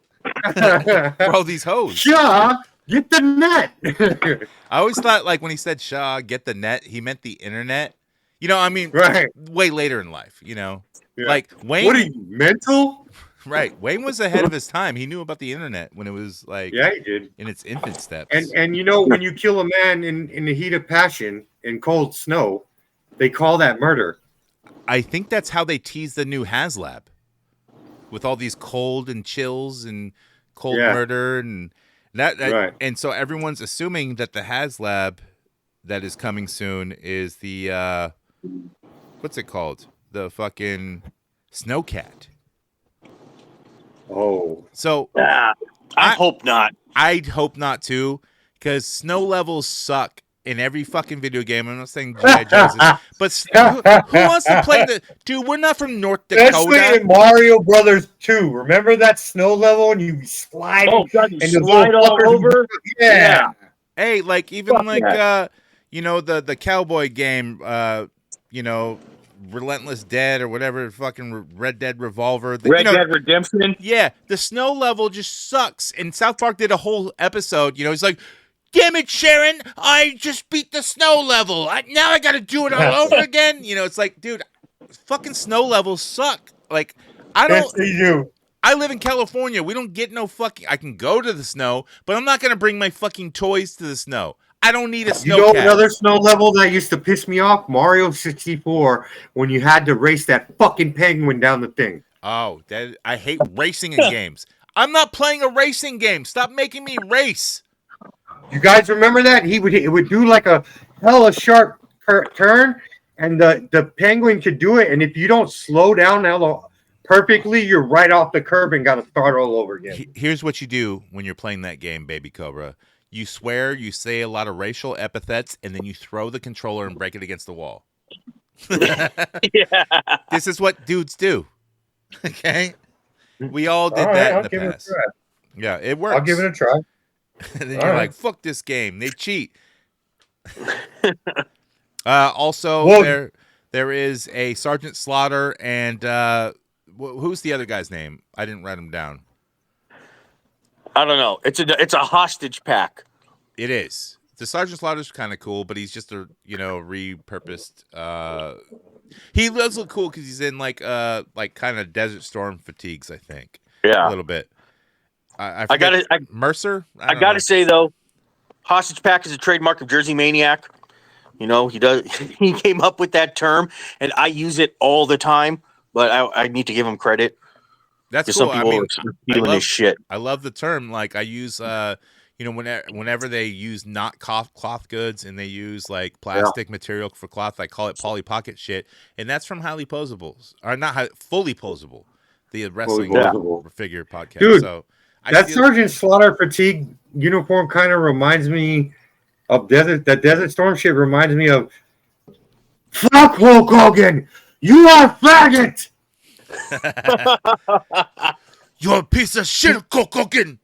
For all these hoes. Shaw, get the net. I always thought, like, when he said Shaw, get the net, he meant the internet. I mean, Right. way later in life, Yeah. Like, Wayne. What are you, mental? Right. Wayne was ahead of his time. He knew about the internet when it was, like, Yeah, he did. in its infant steps. And when you kill a man in the heat of passion in cold snow, they call that murder. I think that's how they tease the new HasLab, with all these cold and chills and cold murder and that Right. And so everyone's assuming that the HasLab that is coming soon is the what's it called? The fucking Snowcat. Oh. So I hope not. I'd hope not too, because snow levels suck in every fucking video game. I'm not saying G.I. Joe's is, but who wants to play the dude? We're not from North Especially Dakota. in Mario Brothers 2. Remember that snow level and you slide Oh, God, you and the slide little all fuckers- over? Yeah. Hey, like even Fuck like that. the cowboy game, Relentless Dead or whatever, fucking Red Dead Revolver. Red Dead Redemption. Yeah, the snow level just sucks. And South Park did a whole episode. He's like, "Damn it, Sharon! I just beat the snow level. Now I got to do it all over again." It's like, dude, fucking snow levels suck. Like, I don't. Yes, they do. I live in California. We don't get no fucking. I can go to the snow, but I'm not gonna bring my fucking toys to the snow. I don't need a You snow know another snow level that used to piss me off? Mario 64, when you had to race that fucking penguin down the thing. Oh, I hate racing in games. I'm not playing a racing game. Stop making me race. You guys remember that? It would do like a hella sharp turn, and the penguin could do it. And if you don't slow down perfectly, you're right off the curb and got to start all over again. Here's what you do when you're playing that game, Baby Cobra. You swear, you say a lot of racial epithets, and then you throw the controller and break it against the wall. Yeah. This is what dudes do. Okay? We all did All right, that I'll in the give past. it a try. Yeah, it works. I'll give it a try. And then All you're right. like, fuck this game. They cheat. Also, Well- there is a Sergeant Slaughter and who's the other guy's name? I didn't write him down. I don't know. It's a hostage pack. It is. The Sergeant Slaughter's kind of cool, but he's just a repurposed. He does look cool because he's in like kind of Desert Storm fatigues, I think. Yeah, a little bit. I Mercer. I gotta say though, Hostage Pack is a trademark of Jersey Maniac. You know, he came up with that term, and I use it all the time. But I need to give him credit. That's cool. Some people are stealing his shit. I love the term. Like I use, whenever they use not cloth goods and they use like plastic material for cloth, I call it Polly Pocket shit, and that's from Highly Posables, or not Fully Posable, the wrestling figure podcast. Dude, so that Sergeant Slaughter fatigue uniform kind of reminds me of Desert Storm shit. Reminds me of fuck Hulk Hogan. You are faggot. You're a piece of shit, Hulk Hogan.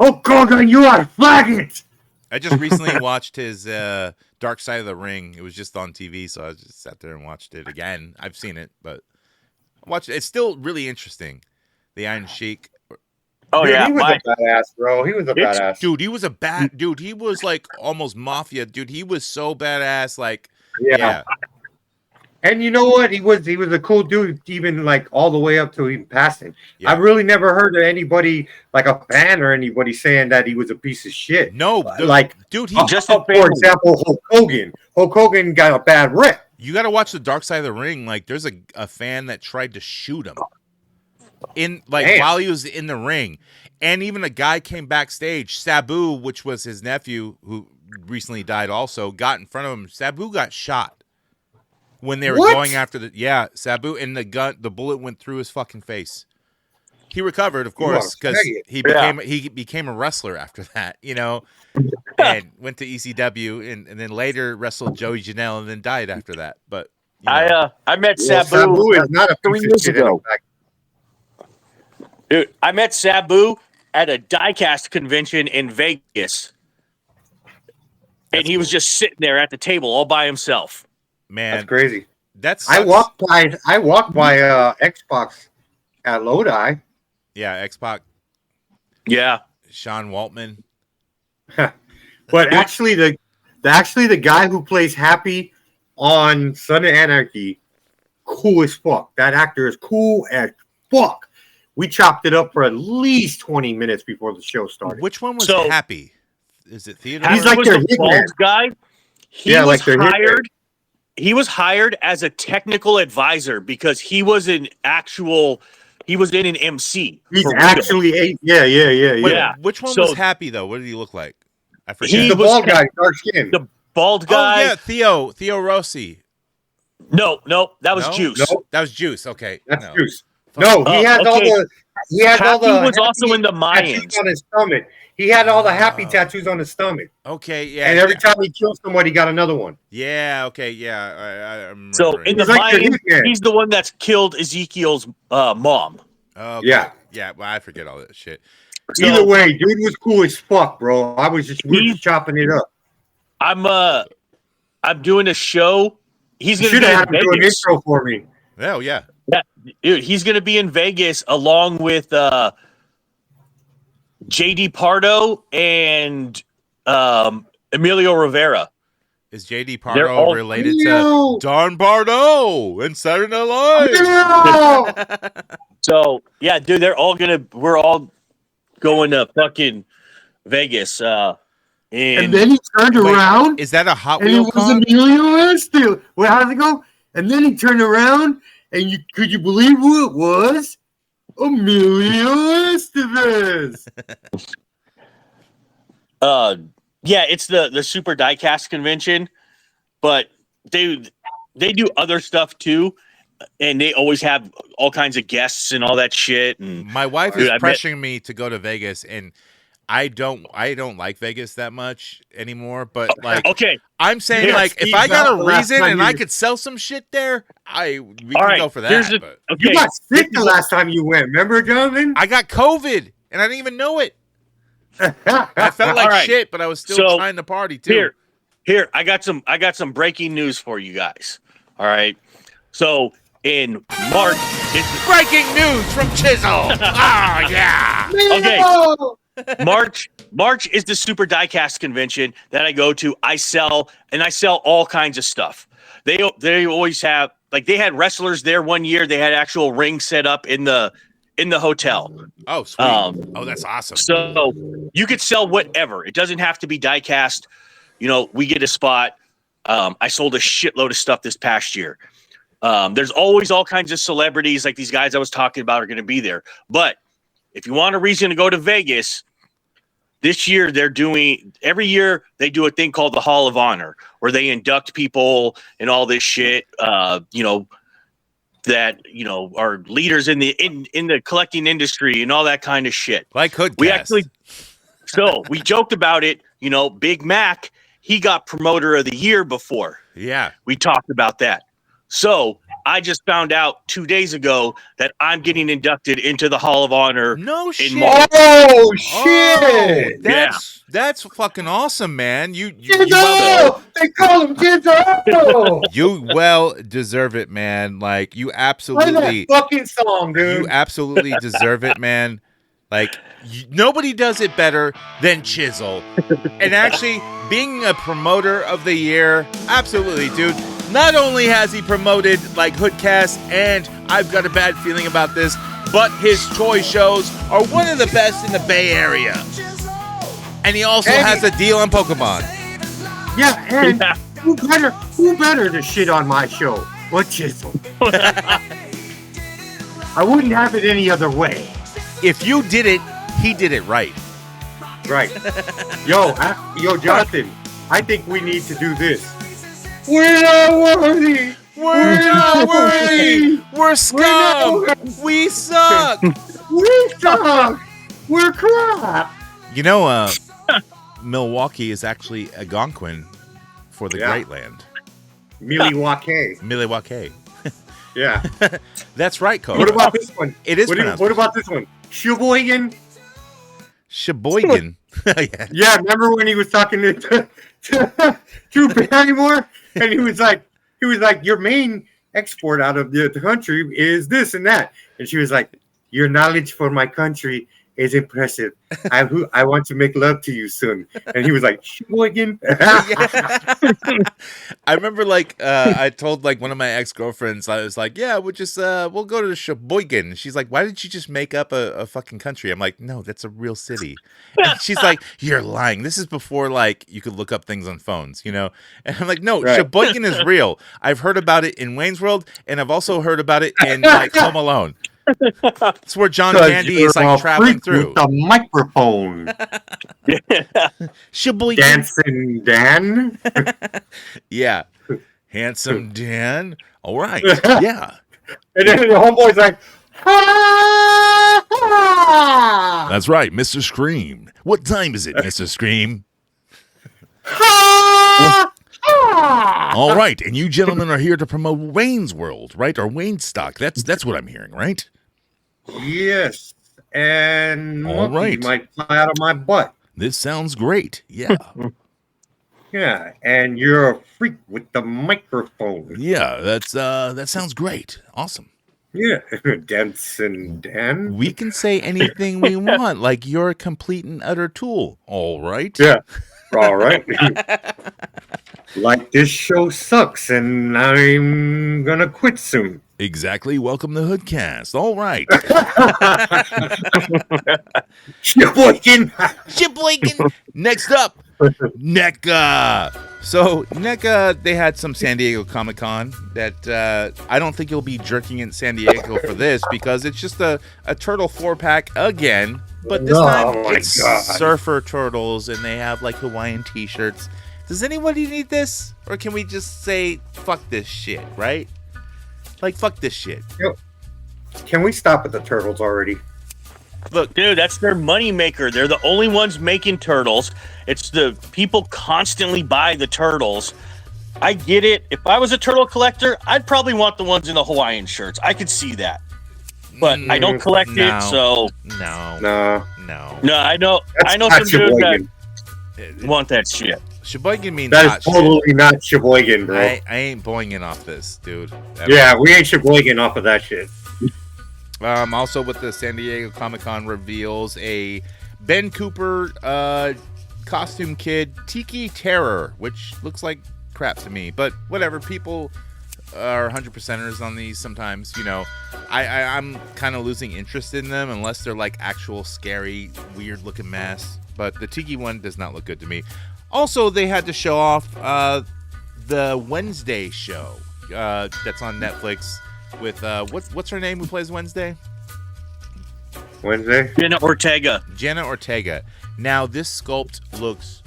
Hulk Hogan, you are faggot. I just recently watched his Dark Side of the Ring. It was just on TV, so I just sat there and watched it again. I've seen it, but it's still really interesting. The Iron Sheik. Oh, dude, he was a badass, bro. He was a badass. Dude, he was a dude. He was like almost mafia. Dude, he was so badass. Like, yeah. And you know what? He was a cool dude, even like all the way up to even passing. Yeah. I've really never heard of anybody, like a fan or anybody, saying that he was a piece of shit. No, dude, he just for example, Hulk Hogan. Hulk Hogan got a bad rep. You got to watch the Dark Side of the Ring. Like, there's a fan that tried to shoot him while he was in the ring, and even a guy came backstage. Sabu, which was his nephew who recently died, also got in front of him. Sabu got shot when they were going after Sabu, and the bullet went through his fucking face. He recovered, of course, because he became a wrestler after that, and went to ECW, and then later wrestled Joey Janelle, and then died after that. But I met Sabu is not a 3 years ago. Dude, I met Sabu at a diecast convention in Vegas, and he was just sitting there at the table all by himself. Man, that's crazy. I walked by Xbox at Lodi. Yeah, Xbox. Yeah, Sean Waltman. But actually, the guy who plays Happy on Son of Anarchy, cool as fuck. That actor is cool as fuck. We chopped it up for at least 20 minutes before the show started. Which one was Happy? Is it Theodore? He's like their bald guy. He was hired. He was hired as a technical advisor because he was in an MC. He's actually yeah. Which one was Happy though? What did he look like? I forget. He's the bald guy, dark skin. The bald guy. Oh yeah, Theo Rossi. No, that was Juice. Nope. That was Juice. Okay, that's Juice. No, he has all the. He has all the. He was also in the Mayans on his stomach. He had all the happy tattoos on his stomach. Okay, yeah. And every time he killed somebody, he got another one. Yeah. Okay. Yeah. I so in the Mayans, he's the one that's killed Ezekiel's mom. Okay. Yeah. Well, I forget all that shit. So, either way, dude was cool as fuck, bro. We were just chopping it up. I'm doing a show. He's gonna should have had him do an intro for me. Oh yeah. Yeah, dude, he's going to be in Vegas along with J.D. Pardo and Emilio Rivera. Is J.D. Pardo related to Don Pardo and Saturday Night Live? So, yeah, dude, we're all going to fucking Vegas. And then he turned around. Is that a Hot Wheel con? And it was Emilio Estevez. Well, how'd it go? And then he turned around. And could you believe who it was? Emilio Estevez. Yeah, it's the Super Diecast convention, but they do other stuff too, and they always have all kinds of guests and all that shit. And my wife is pressuring me to go to Vegas, and I don't like Vegas that much anymore, but like, okay, I'm saying if I got a reason and I could sell some shit there, we can go for that. You got sick the last time you went, remember, Jonathan? I got COVID and I didn't even know it. I felt like shit, but I was still trying to party too. Here, I got some breaking news for you guys. All right, so in March, it's breaking news from Chisel. Oh yeah. Okay. March is the Super Diecast convention that I go to. I sell all kinds of stuff. They always have, like, they had wrestlers there one year. They had actual rings set up in the hotel. Oh, sweet. That's awesome. So you could sell whatever. It doesn't have to be diecast. We get a spot. I sold a shitload of stuff this past year. There's always all kinds of celebrities, like these guys I was talking about, are going to be there. But if you want a reason to go to Vegas, this year every year they do a thing called the Hall of Honor, where they induct people and all this shit. That are leaders in the collecting industry and all that kind of shit. Like HoodCast. We joked about it. Big Mac, he got promoter of the year before. Yeah, we talked about that. So I just found out 2 days ago that I'm getting inducted into the Hall of Honor. No shit. Oh shit! That's fucking awesome, man. You they call him G.I.JOE. You well deserve it, man. Like, you absolutely play that fucking song, dude. You absolutely deserve it, man. Like, nobody does it better than Chisel. And actually, being a promoter of the year, absolutely, dude. Not only has he promoted, like, HoodCast, and I've got a bad feeling about this, but his toy shows are one of the best in the Bay Area. And he also has a deal on Pokemon. Yeah, and who better to shit on my show? What Chisel? I wouldn't have it any other way. If you did it, he did it right. Right. Yo, Jonathan, I think we need to do this. We're not worthy. We're not worthy. We're scum. We suck. We suck. We're crap. Milwaukee is actually Algonquin for the Great Land. Milwaukee. Yeah. That's right, Cole. What about this one? It is What about this one? Sheboygan. Yeah, remember when he was talking to Drew Barrymore? And he was like, your main export out of the country is this and that. And she was like, your knowledge for my country is impressive. I want to make love to you soon. And he was like, Sheboygan. I remember, like, I told, like, one of my ex-girlfriends, I was like, yeah, we'll go to Sheboygan. And she's like, why did you just make up a fucking country? I'm like, no, that's a real city. And she's like, you're lying. This is before, like, you could look up things on phones, And I'm like, no, right. Sheboygan is real. I've heard about it in Wayne's World, and I've also heard about it in, like, Home Alone. It's where John Candy is, like, traveling through with the microphone. Sheboygan. Dancing Dan. Yeah. Handsome Dan. All right. Yeah. And then the homeboy's like, ha! That's right, Mr. Scream. What time is it, Mr. Scream? All right, and you gentlemen are here to promote Wayne's World, right? Or Wayne Stock. That's what I'm hearing, right? Yes. And all right, might fly out of my butt. This sounds great. Yeah. Yeah, and you're a freak with the microphone. Yeah, that sounds great. Awesome. Yeah, Dancing Dan. We can say anything we want, like you're a complete and utter tool. All right. Yeah. All right. Like, this show sucks, and I'm gonna quit soon. Exactly. Welcome to HoodCast. All right. Sheboygan. Next up, NECA. So NECA, they had some San Diego Comic-Con that I don't think you'll be jerking in San Diego for this, because it's just a turtle 4-pack again. But this time it's surfer turtles, and they have, like, Hawaiian t-shirts. Does anybody need this? Or can we just say, fuck this shit, right? Like, fuck this shit. Can we stop at the turtles already? Look, dude, that's their moneymaker. They're the only ones making turtles. It's the people constantly buy the turtles. I get it. If I was a turtle collector, I'd probably want the ones in the Hawaiian shirts. I could see that. But I don't collect it, so... No, I know some dudes that want that shit. Sheboygan means that is totally not Sheboygan, bro. I ain't boinging off this, dude. Yeah, we ain't Sheboygan off of that shit. Also with the San Diego Comic-Con reveals a Ben Cooper, Costume Kid, Tiki Terror, which looks like crap to me, but whatever. People are 100%ers on these sometimes. You know, I'm kind of losing interest in them unless they're like actual scary, weird looking masks. But the Tiki one does not look good to me. Also, they had to show off the Wednesday show that's on Netflix with what's her name who plays Wednesday? Wednesday? Jenna Ortega. Jenna Ortega. Now this sculpt looks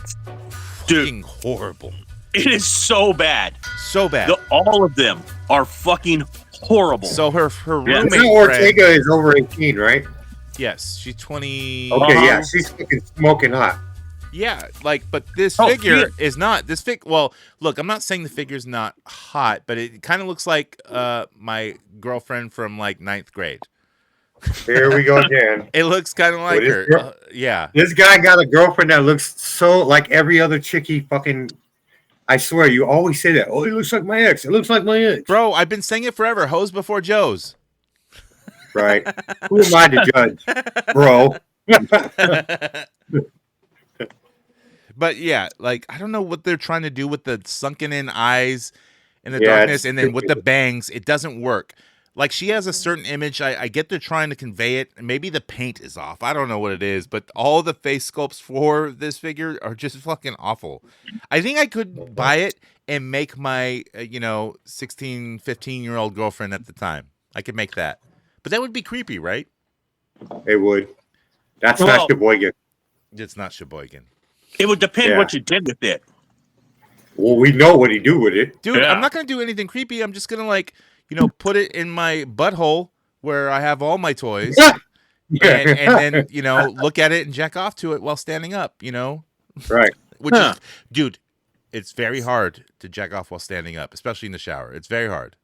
fucking horrible. It is so bad. So bad. All of them are fucking horrible. So her roommate Jenna Ortega is over 18, right? Yes, she's 20. Okay, yeah, she's fucking smoking hot. Yeah, like, but this figure is not. Well, look, I'm not saying the figure's not hot, but it kind of looks like my girlfriend from like 9th grade. Here we go again. It looks kind of like her. Yeah. This guy got a girlfriend that looks so like every other chickie fucking. I swear, you always say that. Oh, it looks like my ex. It looks like my ex. Bro, I've been saying it forever. Hoes before Joes. Right. Who am I to judge, bro? But yeah, like, I don't know what they're trying to do with the sunken in eyes and the darkness, and then with the bangs, it doesn't work. Like, she has a certain image. I get they're trying to convey it. Maybe the paint is off. I don't know what it is, but all the face sculpts for this figure are just fucking awful. I think I could buy it and make my, 16, 15-year-old girlfriend at the time. I could make that. But that would be creepy, right? It would. That's not Sheboygan. It's not Sheboygan. It would depend what you did with it. Well, we know what he do with it. Dude, I'm not going to do anything creepy. I'm just going to, like, put it in my butthole where I have all my toys. and then, look at it and jack off to it while standing up, Right. Which is, dude, it's very hard to jack off while standing up, especially in the shower. It's very hard.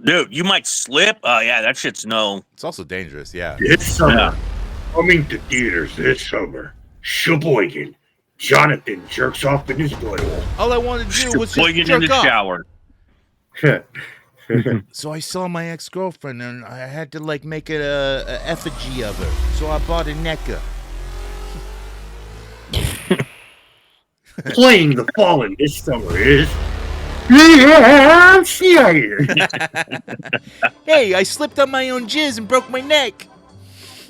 Dude, you might slip. Oh, yeah, that shit's no. It's also dangerous, yeah. This summer, coming to theaters this summer, Sheboygan. Jonathan jerks off in his butthole. All I wanted to do was just in jerk the off. shower. So I saw my ex-girlfriend, and I had to, like, make it a effigy of her. So I bought a NECA. Playing the Fallen this summer is... Hey, I slipped on my own jizz and broke my neck.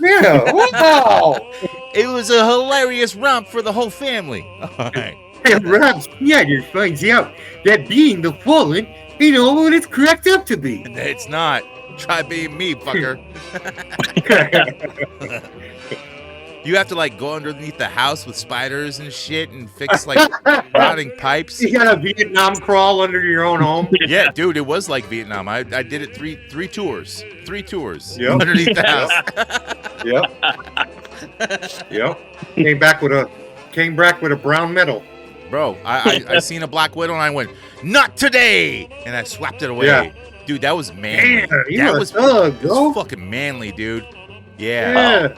Yeah, wow. It was a hilarious romp for the whole family. All right. And Rob Snyder finds out that being the Fallen ain't all what it's cracked up to be. It's not. Try being me, fucker. You have to, like, go underneath the house with spiders and shit and fix, like, rotting pipes. You got a Vietnam crawl under your own home? Yeah, dude, it was like Vietnam. I did it three tours. 3 tours Yep. underneath the house. Yep. Came back with a brown medal. Bro, I seen a black widow and I went, not today, and I swapped it away. Yeah. Dude, that was manly. That was fucking manly, dude. Yeah.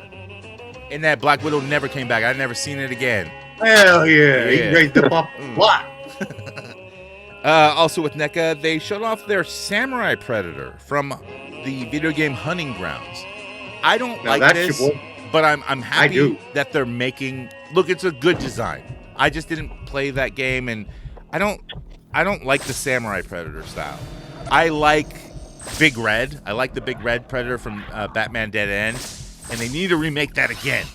And that black widow never came back. I never seen it again. Hell yeah. He raised up a lot. Also with NECA, they showed off their Samurai Predator from the video game Hunting Grounds. I don't like this, but I'm happy that they're making. Look, it's a good design. I just didn't play that game, and I don't like the Samurai Predator style. I like Big Red. I like the Big Red Predator from Batman Dead End, and they need to remake that again.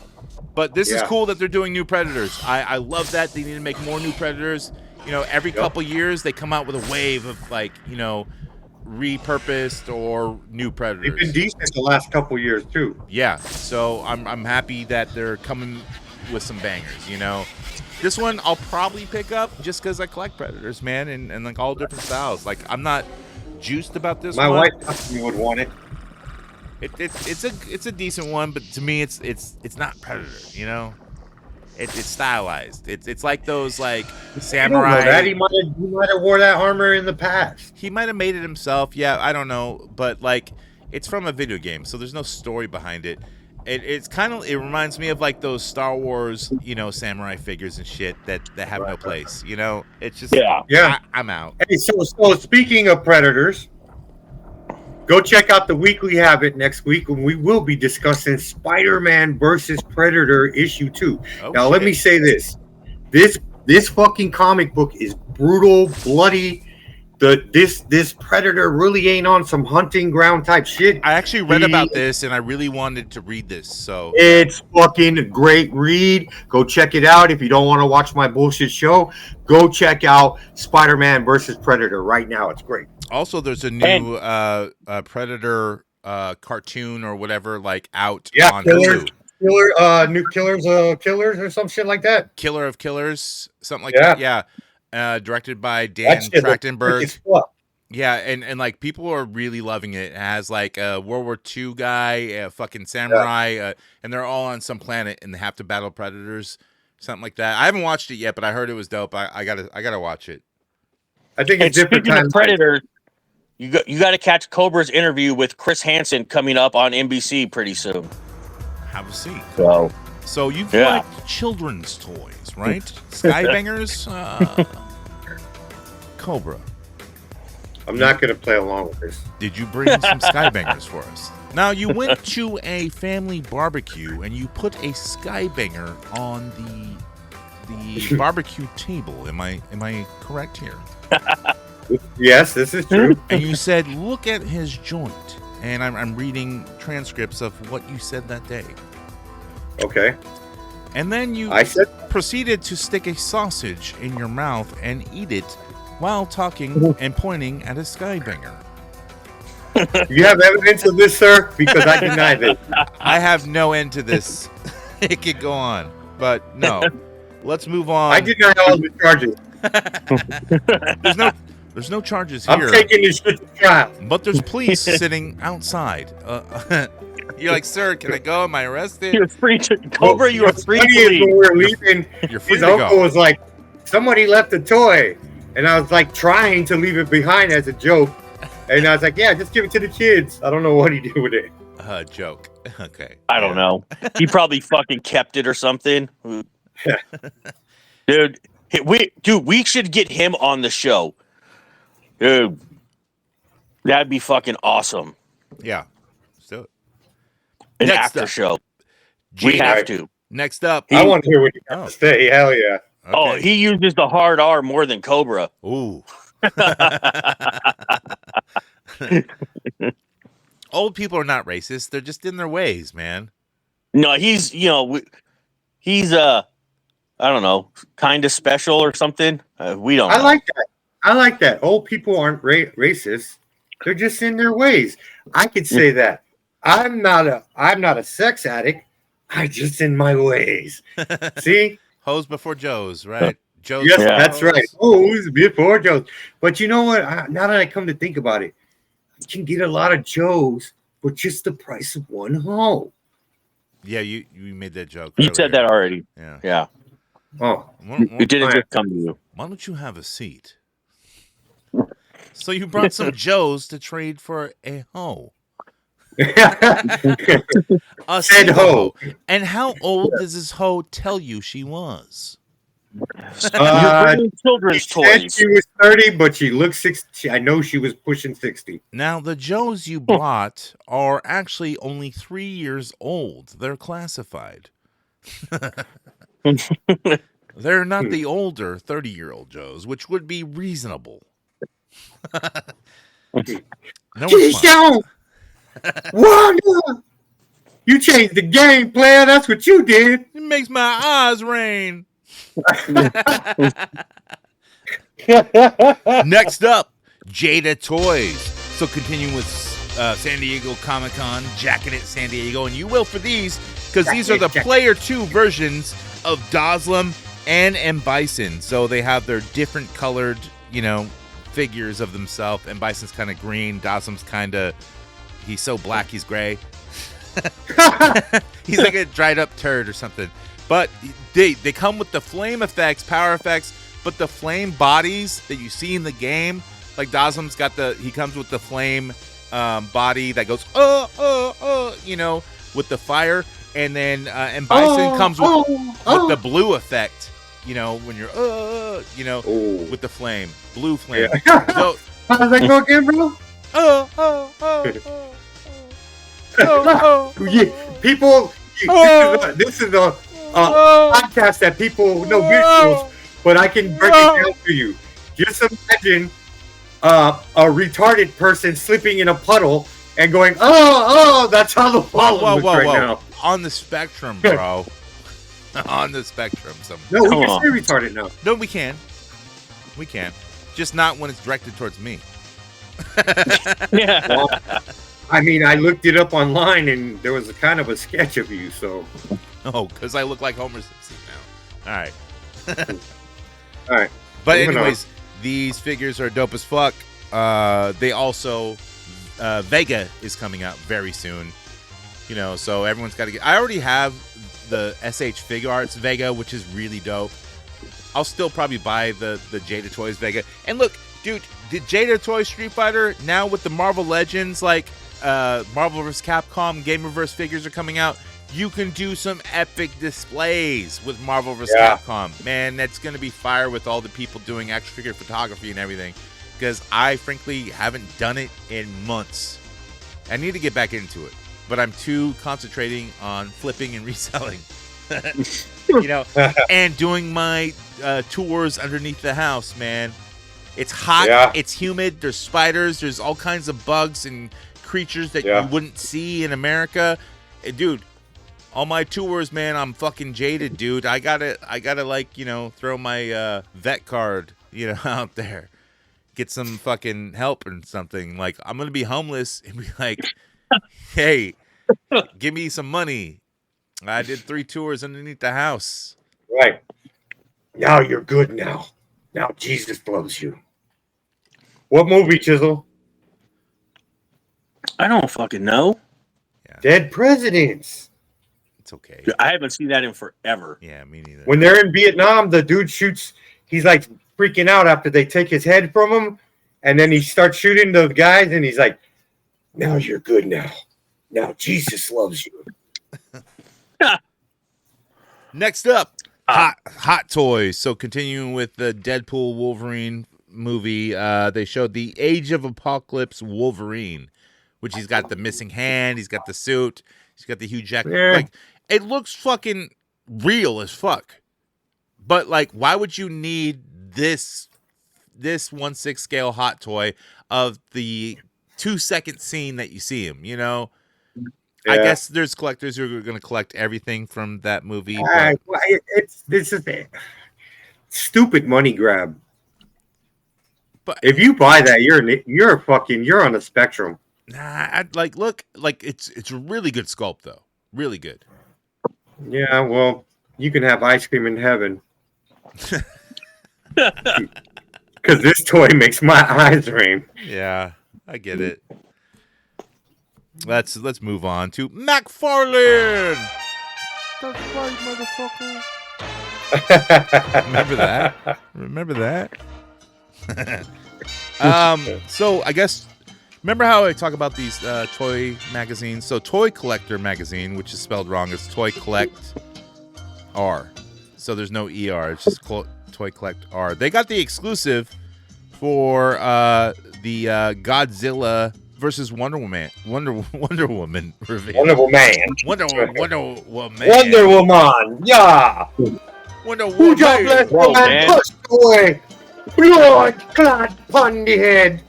But this is cool that they're doing new Predators. I love that. They need to make more new Predators. Every couple years they come out with a wave of, like, repurposed or new Predators. They've been decent the last couple years too. Yeah, so I'm happy that they're coming with some bangers. This one I'll probably pick up just because I collect Predators, man, and like all different styles. Like, I'm not juiced about this one. My wife would want it. It's a decent one, but to me it's not Predator. It's stylized. It's like those, like, samurai. I don't know that. He might have wore that armor in the past. He might have made it himself. Yeah, I don't know, but, like, it's from a video game, so there's no story behind it. It reminds me of, like, those Star Wars, samurai figures and shit that have no place. It's just yeah. I'm out. Hey, so speaking of Predators, Go check out the Weekly Habit next week when we will be discussing Spider-Man versus Predator issue 2. Oh, now, let me say this. This fucking comic book is brutal, bloody. This Predator really ain't on some hunting ground type shit. I actually read about this, and I really wanted to read this. So it's fucking a great read. Go check it out. If you don't want to watch my bullshit show, go check out Spider-Man versus Predator right now. It's great. Also, there's a new Predator cartoon or whatever, like out on Killers, Hulu. New Killers or some shit like that. Killer of Killers, something like that. Yeah. Directed by Dan Trachtenberg. Yeah, and like people are really loving it. It has like a World War II guy, a fucking samurai, and they're all on some planet and they have to battle predators, something like that. I haven't watched it yet, but I heard it was dope. I gotta watch it. I think it's different. Speaking of Predator, you got to catch Cobra's interview with Chris Hansen coming up on NBC pretty soon. Have a seat. So you've liked children's toys, right? Skybangers, Cobra. I'm not going to play along with this. Did you bring some Skybangers for us? Now, you went to a family barbecue and you put a Skybanger on the barbecue table. Am I correct here? Yes, this is true. And you said, look at his joint. And I'm reading transcripts of what you said that day. Okay. And then you proceeded to stick a sausage in your mouth and eat it while talking and pointing at a Skybanger. You have evidence of this, sir? Because I deny this. I have no end to this. It could go on, but no. Let's move on. I deny all the charges. There's no charges here. I'm taking this shit to trial. But there's police sitting outside. You're like, sir, can I go? Am I arrested? You're free to Cobra. You are free to leave. When we were leaving, You're free his to uncle go. was like, somebody left a toy. And I was like trying to leave it behind as a joke. And I was like, yeah, just give it to the kids. I don't know what he did with it. Joke. Okay. I don't know. He probably fucking kept it or something. Dude, we should get him on the show. Dude, that'd be fucking awesome. Yeah. Let's do it. An Next after up. show. We have to. Next up. I want to hear what you have to say. Hell yeah. Okay. Oh, he uses the hard R more than Cobra. Ooh. Old people are not racist. They're just in their ways, man. No, he's I don't know, kind of special or something. We don't know. I like that. Old people aren't racist. They're just in their ways. I could say that. I'm not a sex addict. I'm just in my ways. See? Hoes before Joes, right? Joes. Yes, that's right. Hoes before Joes. But you know what? Now that I come to think about it, you can get a lot of Joes for just the price of one hoe. Yeah, you made that joke. You earlier. said that already. Yeah. Oh. It didn't just come to you. Why don't you have a seat? So you brought some Joes to trade for a hoe. A Said hoe. And how old does this hoe tell you she was? Children's She said toys. she was 30, but she looks 60. I know she was pushing 60. Now, the Joes you bought are actually only 3 years old. They're classified. They're not the older 30-year-old Joes, which would be reasonable. No response. Wanda! You changed the game, player. That's what you did. It makes my eyes rain. Next up, Jada Toys. So continuing with San Diego Comic-Con, Jacking It San Diego, and you will for these, because these are the Player 2 versions of Doslam and M. Bison. So they have their different colored, figures of themselves. And Bison's kind of green. Doslam's kind of, he's so black, he's gray. He's like a dried up turd or something. But they come with the flame effects, power effects, but the flame bodies that you see in the game, like Doslam's got he comes with the flame body that goes, with the fire. And then, and Bison comes with the blue effect, when you're, with the flame, blue flame. Yeah. So, how does that go again, bro? People, this is a podcast that people know visuals, but I can break it down to you. Just imagine a retarded person slipping in a puddle and going, that's how the fallen looks right now. On the spectrum, bro. On the spectrum. No, we can say retarded now. No, we can. We can. Just not when it's directed towards me. Yeah. Well, I mean, I looked it up online, and there was a kind of a sketch of you, so. Oh, because I look like Homer Simpson now. All right. All right. But anyways, these figures are dope as fuck. They also, Vega is coming out very soon. You know, so everyone's got to get. I already have the SH Fig Arts Vega, which is really dope. I'll still probably buy the Jada Toys Vega. And look, dude, the Jada Toys Street Fighter now with the Marvel Legends, like Marvel vs. Capcom Gamerverse figures are coming out. You can do some epic displays with Marvel vs. Capcom. Man, that's going to be fire with all the people doing action figure photography and everything. Because I, frankly, haven't done it in months. I need to get back into it. But I'm too concentrating on flipping and reselling. You know, and doing my tours underneath the house, man. It's hot. It's humid. There's spiders. There's all kinds of bugs and creatures that you wouldn't see in America. Dude, all my tours, man, I'm fucking jaded, dude. I gotta like, you know, throw my vet card, you know, out there. Get some fucking help or something. Like, I'm gonna be homeless and be like, hey, give me some money. I did 3 tours underneath the house. Right. Now you're good now. Now Jesus loves you. What movie, Chisel? I don't fucking know. Yeah. Dead Presidents. It's okay. I haven't seen that in forever. Yeah, me neither. When they're in Vietnam, the dude shoots. He's like freaking out after they take his head from him. And then he starts shooting the guys. And he's like, now you're good now. Now Jesus loves you. Next up, Hot Toys. So continuing with the Deadpool Wolverine movie, they showed the Age of Apocalypse Wolverine, which he's got the missing hand, he's got the suit, he's got the Hugh Jackman. Yeah. Like, it looks fucking real as fuck. But like, why would you need this 1/6 scale Hot Toy of the 2-second scene that you see him? You know. Yeah. I guess there's collectors who are going to collect everything from that movie. But... This is a stupid money grab. But if you buy that, you're on a spectrum. Nah, look, it's a really good sculpt though, really good. Yeah, well, you can have ice cream in heaven. Because this toy makes my eyes rain. Yeah, I get it. Let's move on to McFarlane. That's right, motherfucker. Remember that? So I guess remember how I talk about these toy magazines? So Toy Collector magazine, which is spelled wrong, is Toy Collect R. So there's no ER. It's just Toy Collect R. They got the exclusive for the Godzilla versus Wonder Woman reveal. Wonder Woman. Yeah. Wonder Woman. Who just bless the man push boy? Blood clot pun the head.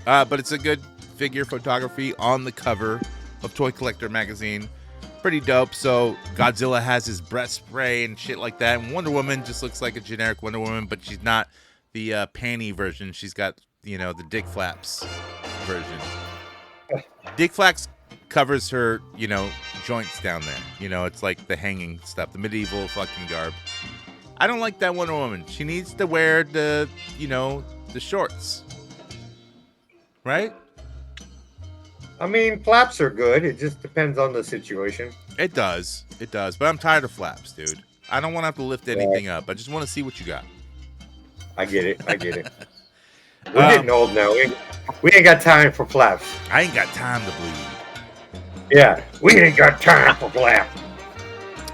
But it's a good figure photography on the cover of Toy Collector magazine. Pretty dope. So Godzilla has his breath spray and shit like that. And Wonder Woman just looks like a generic Wonder Woman, but she's not the panty version. She's got, you know, the Dick Flaps version. Dick Flaps covers her, you know, joints down there. You know, it's like the hanging stuff, the medieval fucking garb. I don't like that Wonder Woman. She needs to wear the, you know, the shorts. Right? I mean, flaps are good. It just depends on the situation. It does. It does. But I'm tired of flaps, dude. I don't want to have to lift anything up. I just want to see what you got. I get it. We're getting old now. We ain't got time for flaps. I ain't got time to bleed. Yeah, we ain't got time for flaps.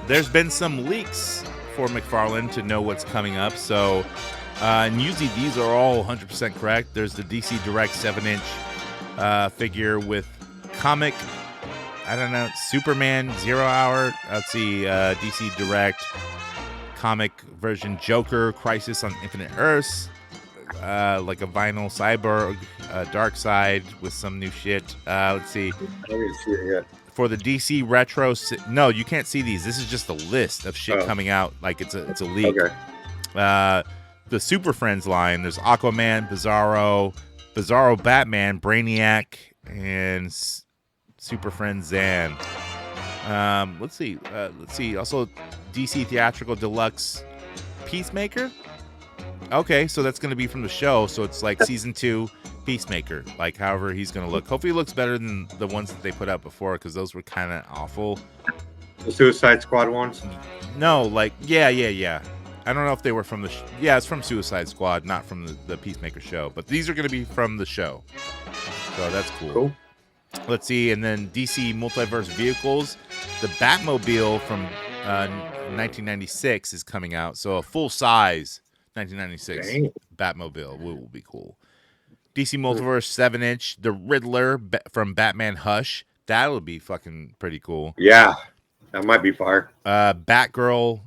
There's been some leaks for McFarlane to know what's coming up. So And usually these are all 100% correct. There's the DC Direct 7-inch figure with comic, I don't know, Superman 0 Hour. Let's see, DC Direct comic version Joker Crisis on Infinite Earths. Like a vinyl cyborg, Dark Side with some new shit. Let's see. I didn't see it yet. For the DC Retro, no, you can't see these. This is just a list of shit coming out. Like it's a leak. Okay. The Super Friends line. There's Aquaman, Bizarro Batman, Brainiac, and Super Friends Zan. Let's see. Also, DC Theatrical Deluxe Peacemaker. Okay, so that's going to be from the show. So it's like season 2 Peacemaker. Like however he's going to look. Hopefully, he looks better than the ones that they put out before because those were kind of awful. The Suicide Squad ones? No, like yeah. I don't know if they were from the. Yeah, it's from Suicide Squad, not from the Peacemaker show. But these are going to be from the show. So that's cool. Let's see, and then DC Multiverse Vehicles, the Batmobile from 1996 is coming out. So a full size 1996 Batmobile will be cool. DC Multiverse 7-inch, the Riddler from Batman Hush. That'll be fucking pretty cool. Yeah, that might be fire. Batgirl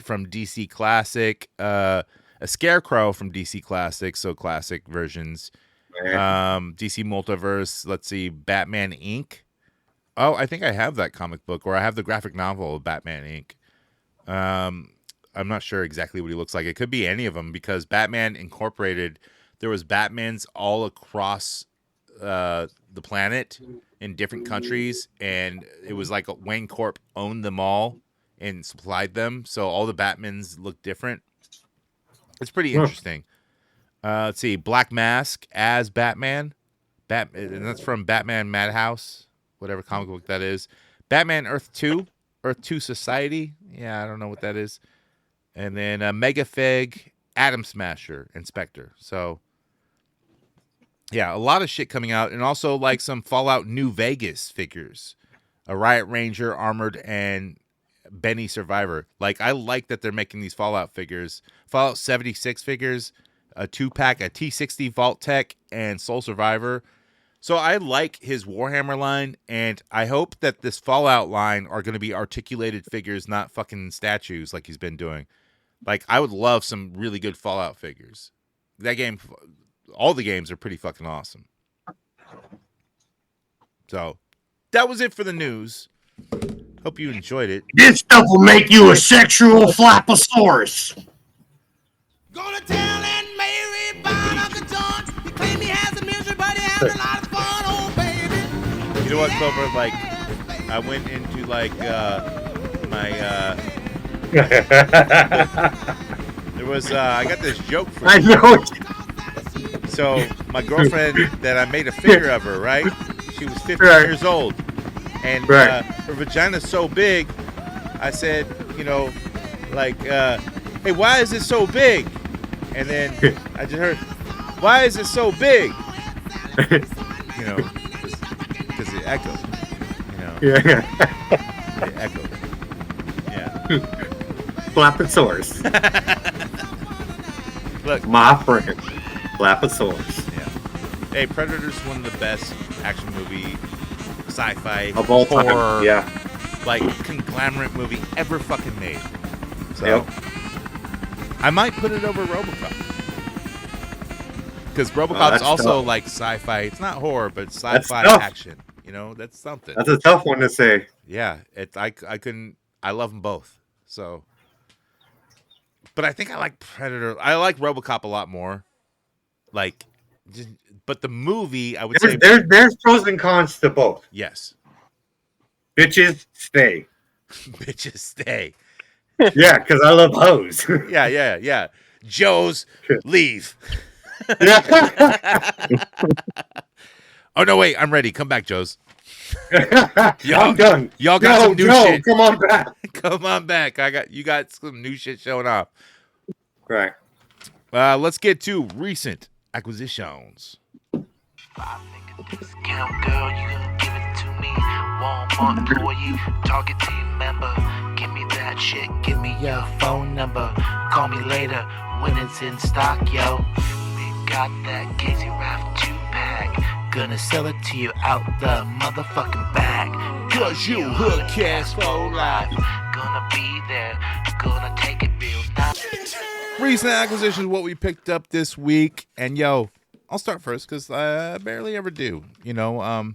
from DC Classic, a Scarecrow from DC Classic, so classic versions. DC Multiverse, let's see, Batman Inc. Oh, I think I have that comic book, or I have the graphic novel of Batman Inc. I'm not sure exactly what he looks like. It could be any of them because Batman Incorporated, there was Batmans all across the planet in different countries, and it was like Wayne Corp owned them all and supplied them, so all the Batmans look different. It's pretty interesting. Let's see, Black Mask as Batman, and that's from Batman Madhouse, whatever comic book that is. Batman Earth 2 Society. Yeah, I don't know what that is. And then Mega Fig, Atom Smasher, Inspector. So, yeah, a lot of shit coming out. And also, like, some Fallout New Vegas figures. A Riot Ranger, Armored, and Benny Survivor. Like, I like that they're making these Fallout figures. Fallout 76 figures, a 2-pack, a T60 Vault Tech, and Soul Survivor. So I like his Warhammer line, and I hope that this Fallout line are going to be articulated figures, not fucking statues like he's been doing. Like, I would love some really good Fallout figures. That game, all the games are pretty fucking awesome. So, that was it for the news. Hope you enjoyed it. This stuff will make you a sexual flapposaurus. Gonna tell Aunt Mary about Uncle John. He claimed he has a misery, but he has a lot of fun, oh baby. You know what, Clover? Like, I went into like my there was I got this joke for you. I know. So my girlfriend that I made a figure of her, right? She was 15 years old, and her vagina's so big. I said, you know, like, hey, why is it so big? And then I just heard, why is it so big? You know, because it echoed. You know, it echoed. Yeah. Flapposaurus. Look, my friend, Flapposaurus. Yeah. Hey, Predator's one of the best action movie, sci-fi, of all horror, time. Yeah. like conglomerate movie ever fucking made. So Yep. I might put it over RoboCop. Because RoboCop's also tough. like sci-fi. It's not horror, but it's sci-fi tough. action. You know, that's something. That's a tough one to say. Yeah, I couldn't. I love them both. So, but I think I like Predator. I like RoboCop a lot more. Like, but the movie, I would say There's pros and cons to both. yes. Bitches stay. Bitches stay. Yeah, because I love hoes. Yeah. Joe's leave. Oh no, wait, I'm ready. Come back, Joe's. I'm done. Y'all got some new Joe, shit. come on back. Come on back. You got some new shit showing up. Right. Let's get to recent acquisitions. Discount girl, you gonna give it to me. Walmart employee, Target team member. Give me that shit, give me your phone number. Call me later, when it's in stock, yo. We got that Casey Raft 2-pack. Gonna sell it to you out the motherfucking bag. Cause you HoodCast for life. Gonna be there, gonna take it real nice. Recent acquisitions, what we picked up this week. And yo, I'll start first because I barely ever do. You know,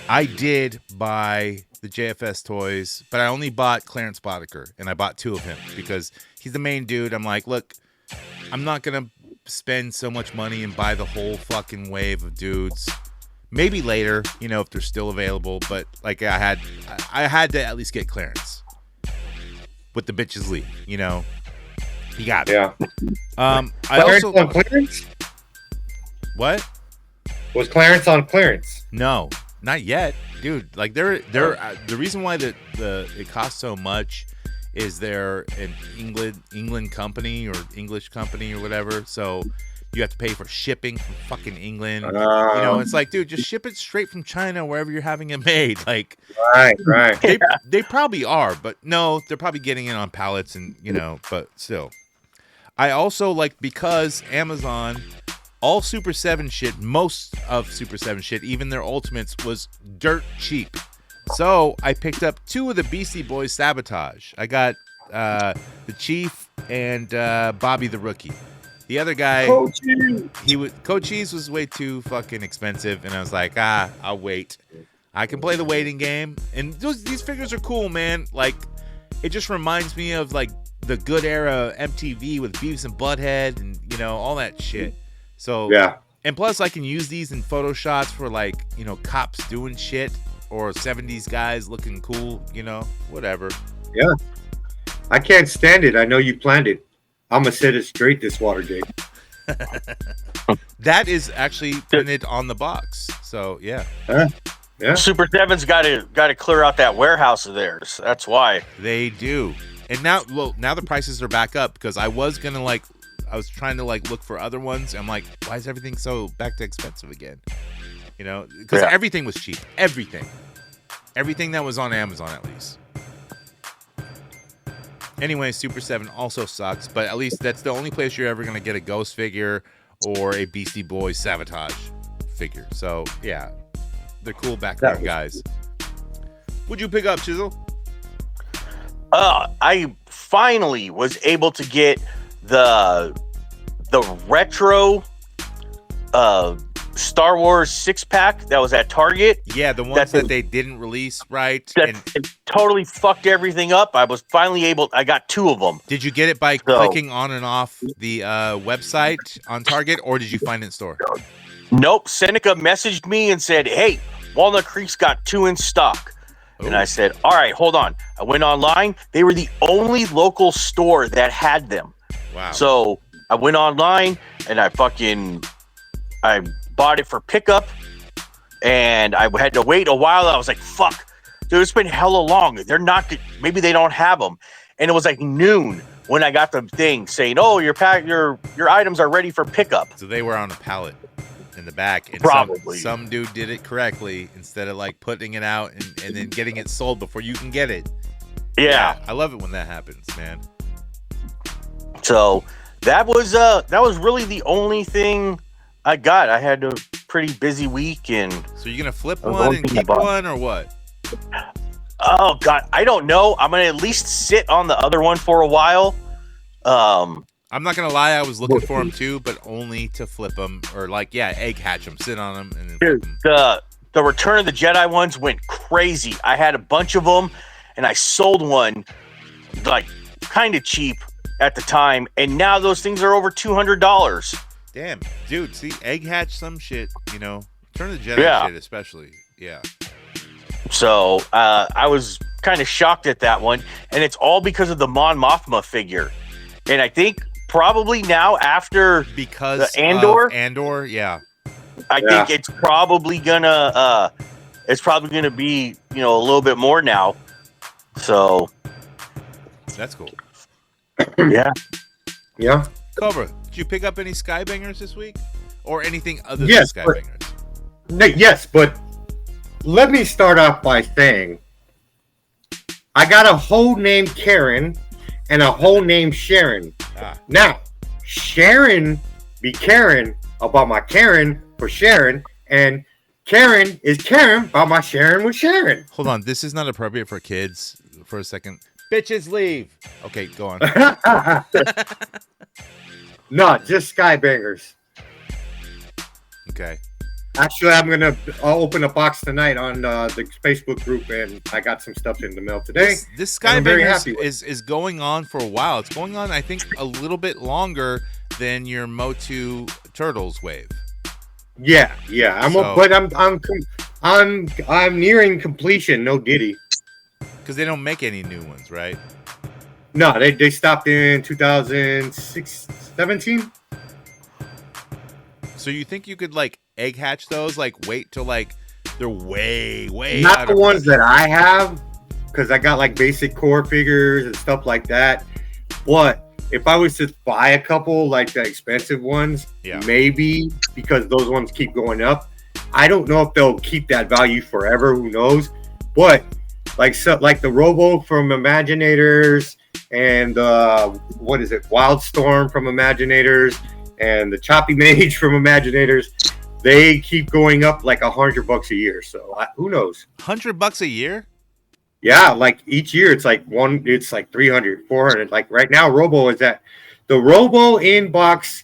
I did buy the JFS toys, but I only bought Clarence Boddicker, and I bought 2 of him because he's the main dude. I'm like, look, I'm not going to spend so much money and buy the whole fucking wave of dudes. Maybe later, you know, if they're still available, but like I had to at least get Clarence with the bitches league, you know. You got it. Yeah. I also on clearance? What? Was Clarence on clearance? No, not yet, dude. Like they're the reason why it costs so much is they're an England company or English company or whatever. So you have to pay for shipping from fucking England. You know, it's like, dude, just ship it straight from China wherever you're having it made. Like, right. They probably are, but no, they're probably getting it on pallets and you know, but still. I also like because Amazon. All Super 7 shit, most of Super 7 shit, even their Ultimates, was dirt cheap. So I picked up 2 of the Beastie Boys Sabotage. I got the Chief and Bobby the Rookie. The other guy, Coach Cheese was way too fucking expensive, and I was like, I'll wait. I can play the waiting game, and these figures are cool, man. Like, it just reminds me of like the good era MTV with Beavis and Butthead, and you know all that shit. So yeah, and plus I can use these in photo shots for like, you know, cops doing shit or 70s guys looking cool, you know, whatever. Yeah. I can't stand it. I know you planned it. I'm going to set it straight this Watergate. That is actually printed on the box. So, yeah. Yeah. Super 7's got to clear out that warehouse of theirs. That's why. They do. And now the prices are back up because I was trying to like look for other ones. I'm like, why is everything so back to expensive again? You know, because everything was cheap. Everything that was on Amazon at least. Anyway, Super 7 also sucks, but at least that's the only place you're ever gonna get a Ghost figure or a Beastie Boys Sabotage figure. So yeah, they're cool background guys. What'd you pick up, Chisel? I finally was able to get the retro Star Wars 6-pack that was at Target. Yeah, the ones that they didn't release, right? It totally fucked everything up. I was finally I got 2 of them. Did you get it by clicking on and off the website on Target, or did you find it in store? Nope. Seneca messaged me and said, hey, Walnut Creek's got 2 in stock. Ooh. And I said, all right, hold on. I went online. They were the only local store that had them. Wow. So I went online and I bought it for pickup, and I had to wait a while. I was like, fuck, dude, it's been hella long. Maybe they don't have them. And it was like noon when I got the thing saying, oh, your items are ready for pickup. So they were on a pallet in the back. And probably. Some dude did it correctly instead of like putting it out and then getting it sold before you can get it. Yeah. I love it when that happens, man. So that was really the only thing I got. I had a pretty busy week, and so you're gonna flip one and keep one, or what? Oh God, I don't know. I'm gonna at least sit on the other one for a while. I'm not gonna lie, I was looking for them too, but only to flip them or egg hatch them, sit on them, and then flip them. The Return of the Jedi ones went crazy. I had a bunch of them, and I sold one like kind of cheap at the time, and now those things are over $200. Damn, dude, see, egg hatch some shit, you know, Return of the Jedi shit especially, yeah. So I was kind of shocked at that one, and it's all because of the Mon Mothma figure, and I think probably now after because the Andor, yeah, I think it's probably gonna be, you know, a little bit more now. So that's cool. Yeah. Cobra, did you pick up any Skybangers this week, or anything other than Skybangers? Yes, but let me start off by saying I got a hoe named Karen, and a hoe named Sharon. Now, Sharon be Karen about my Karen for Sharon, and Karen is Karen about my Sharon with Sharon. Hold on, this is not appropriate for kids. For a second, bitches leave. Okay, go on. No, just skybangers. Okay. Actually, I'll open a box tonight on the Facebook group, and I got some stuff in the mail today. This I'm very Skybangers happy with. is going on for a while. It's going on, I think, a little bit longer than your MOTU Turtles wave. Yeah. I'm nearing completion. No Diddy. Because they don't make any new ones, right? No, they stopped in 2017. So you think you could like egg hatch those? Like wait till like they're way Not the ones that I have, because I got like basic core figures and stuff like that. But if I was to buy a couple, like the expensive ones, maybe, because those ones keep going up. I don't know if they'll keep that value forever. Who knows? But like the Robo from Imaginators and Wildstorm from Imaginators and the Choppy Mage from Imaginators, they keep going up like $100 a year. So who knows? $100 a year? Yeah, like each year it's like 300, 400. Like right now, Robo is at the Robo inbox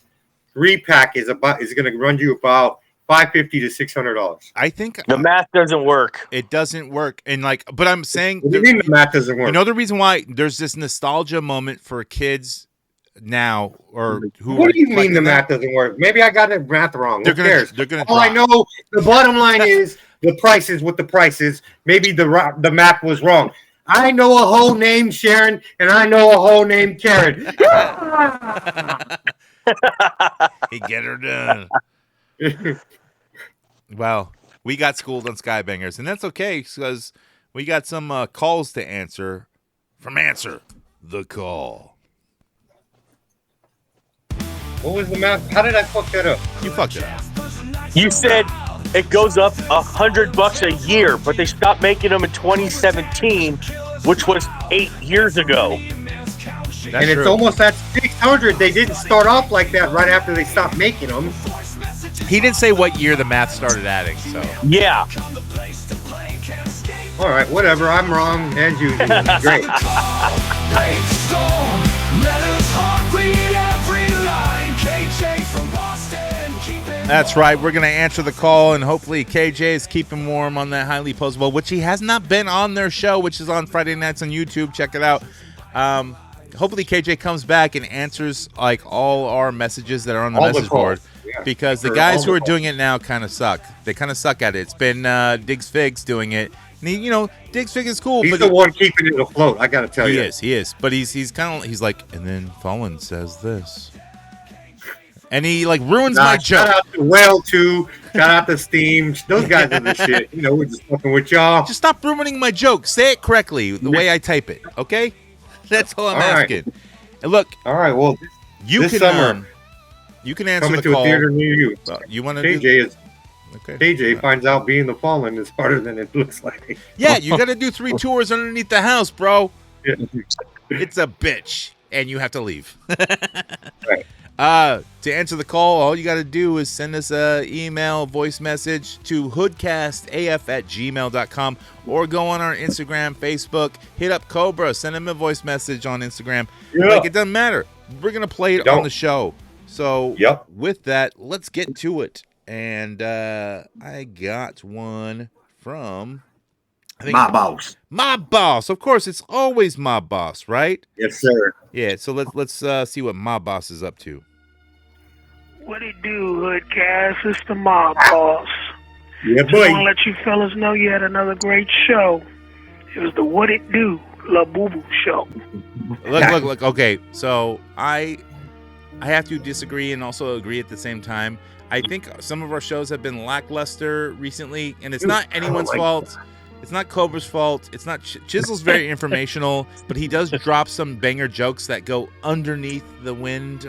3-pack is going to run you about $550 to $600. I think the math doesn't work. It doesn't work, and but I'm saying what do you mean the math doesn't work? You know the reason why there's this nostalgia moment for kids now, or who? What do you mean the math doesn't work? Maybe I got the math wrong. Who cares? They're gonna. All I know, the bottom line is the prices with the prices. Maybe the math was wrong. I know a hoe named Sharon, and I know a hoe named Karen. He get her done. Well, we got schooled on Skybangers, and that's okay because we got some calls to answer from Answer the Call. What was the math? How did I fuck that up? You fucked it up. You said it goes up $100 a year, but they stopped making them in 2017, which was 8 years ago. That's and it's true. Almost at 600. They didn't start off like that right after they stopped making them. He didn't say what year the math started adding, so. Yeah. All right, whatever. I'm wrong, as usual. Great. That's right. We're going to answer the call, and hopefully KJ is keeping warm on that highly postable, which he has not been on their show, which is on Friday nights on YouTube. Check it out. Hopefully KJ comes back and answers like all our messages that are on the message board, because the guys who are doing it now kind of suck. They kind of suck at it. It's been Diggs Figs doing it. And Diggs Fig is cool. He's but the one keeping it afloat. I got to tell you. He is. But he's kind of like, and then Fallen says this. And he like ruins my joke. Shout out to Whale 2. Shout out to Steam. Those guys are the shit. We're just fucking with y'all. Just stop ruining my joke. Say it correctly the way I type it. Okay? That's all I'm asking. Right. And look. All right. Well, this summer, you can answer coming the call. To a theater near you. You want to? KJ finds out being the Fallen is harder than it looks like. Yeah, you got to do 3 tours underneath the house, bro. It's a bitch, and you have to leave. Right. To answer the call, all you got to do is send us an email, voice message to HoodCastAF@gmail.com, or go on our Instagram, Facebook, hit up Cobra, send him a voice message on Instagram. Like, it doesn't matter. We're going to play it on the show. So with that, let's get to it. And I got one from... My boss. My boss. Of course, it's always my boss, right? Yes, sir. Yeah, so let's see what my boss is up to. What it do, Hoodcast? It's the mob boss. Yeah, boy. I want to let you fellas know you had another great show. It was the What It Do La Boo Boo show. Look. Okay, so I have to disagree and also agree at the same time. I think some of our shows have been lackluster recently, and it's not anyone's fault. It's not Cobra's fault. It's not Chisel's very informational, but he does drop some banger jokes that go underneath the wind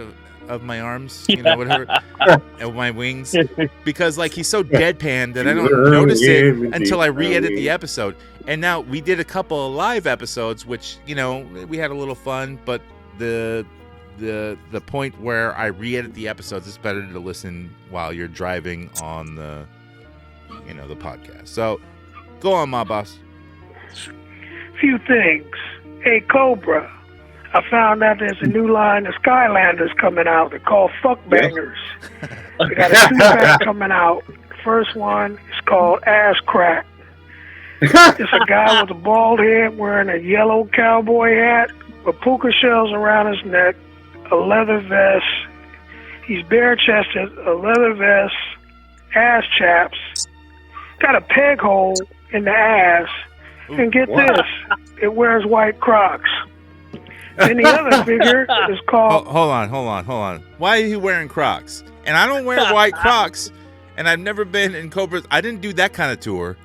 of my arms. Whatever. of my wings because like he's so deadpan that I don't notice it until I re-edit the episode. And now we did a couple of live episodes, which we had a little fun, but the point where I re-edit the episodes, it's better to listen while you're driving on the the podcast. So go on, my boss. Few things. Hey, Cobra, I found out there's a new line of Skylanders coming out. They're called Fuck Bangers. They got a 2-pack coming out. The first one is called Ass Crack. It's a guy with a bald head wearing a yellow cowboy hat with puka shells around his neck, a leather vest. He's bare-chested, a leather vest, ass chaps, got a peg hole in the ass, and get this, it wears white Crocs. And the other figure is called... Hold on. Why are you wearing Crocs? And I don't wear white Crocs, and I've never been in Cobra's. I didn't do that kind of tour.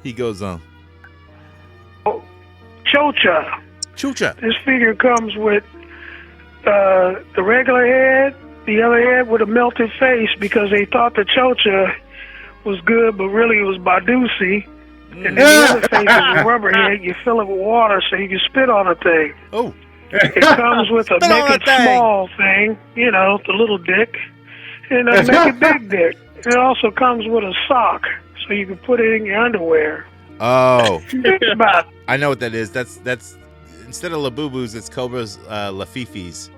He goes on. Chucha. This figure comes with the regular head, the other head with a melted face because they thought the Chocha was good, but really it was Badusi. And then the other face is a rubber head. You fill it with water so you can spit on a thing. Oh. It comes with a make it small thing, the little dick, and a make it big dick. It also comes with a sock so you can put it in your underwear. Oh. I know what that is. That's instead of Labubus, it's Cobra's Lafifis.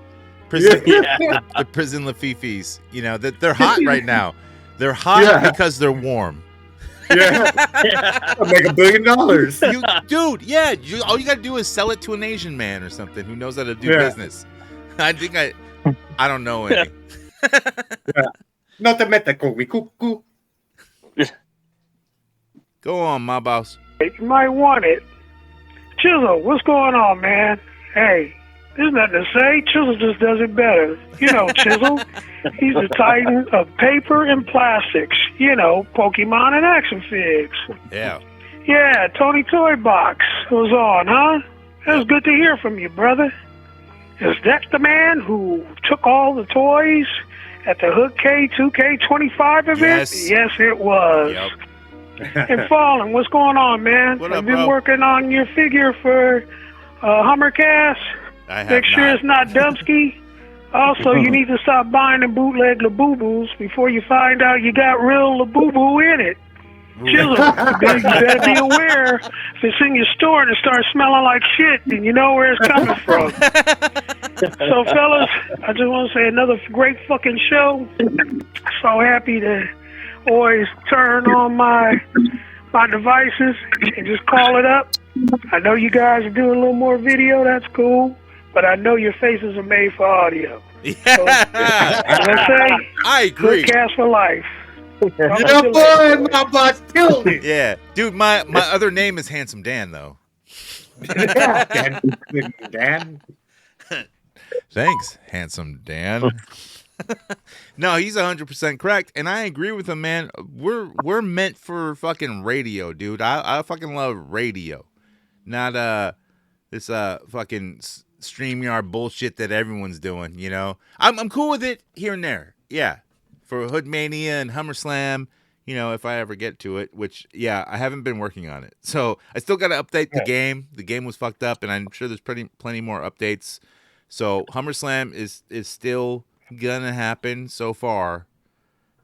The prison Lafifis. That they're hot right now. They're hot because they're warm. Yeah. I'll make $1 billion. All you gotta do is sell it to an Asian man or something who knows how to do business. I think I don't know any. No te metas con mi cuckoo. Go on, my boss. You might want it. Chisel, what's going on, man? Hey, there's nothing to say. Chisel just does it better. Chisel. He's the titan of paper and plastics. Pokemon and action figs. Yeah. Yeah, Tony Toy Box was on, huh? It was good to hear from you, brother. Is that the man who took all the toys at the Hood K 2K25 event? Yes, it was. Yep. And Fallen, what's going on, man? What I've up, been bro? working on your figure for HummerCast. I have Make sure it's not Dubsky. Also, you need to stop buying the bootleg Labubus before you find out you got real Labubu in it. Chisel, you better be aware if it's in your store and it starts smelling like shit, then you know where it's coming from. So, fellas, I just want to say another great fucking show. So happy to always turn on my devices and just call it up. I know you guys are doing a little more video. That's cool. But I know your faces are made for audio. Yeah. So, as I say, I agree. HoodCast for life. Yeah, boy, my boss killed it. Yeah. Dude, my other name is Handsome Dan, though. Dan. Thanks, Handsome Dan. No, he's 100% correct, and I agree with him, man. We're meant for fucking radio, dude. I fucking love radio, not this fucking StreamYard bullshit that everyone's doing. I'm cool with it here and there. Yeah, for Hoodmania and HummerSlam, if I ever get to it. Which, I haven't been working on it, so I still got to update the game. The game was fucked up, and I'm sure there's plenty more updates. So HummerSlam is still gonna happen so far,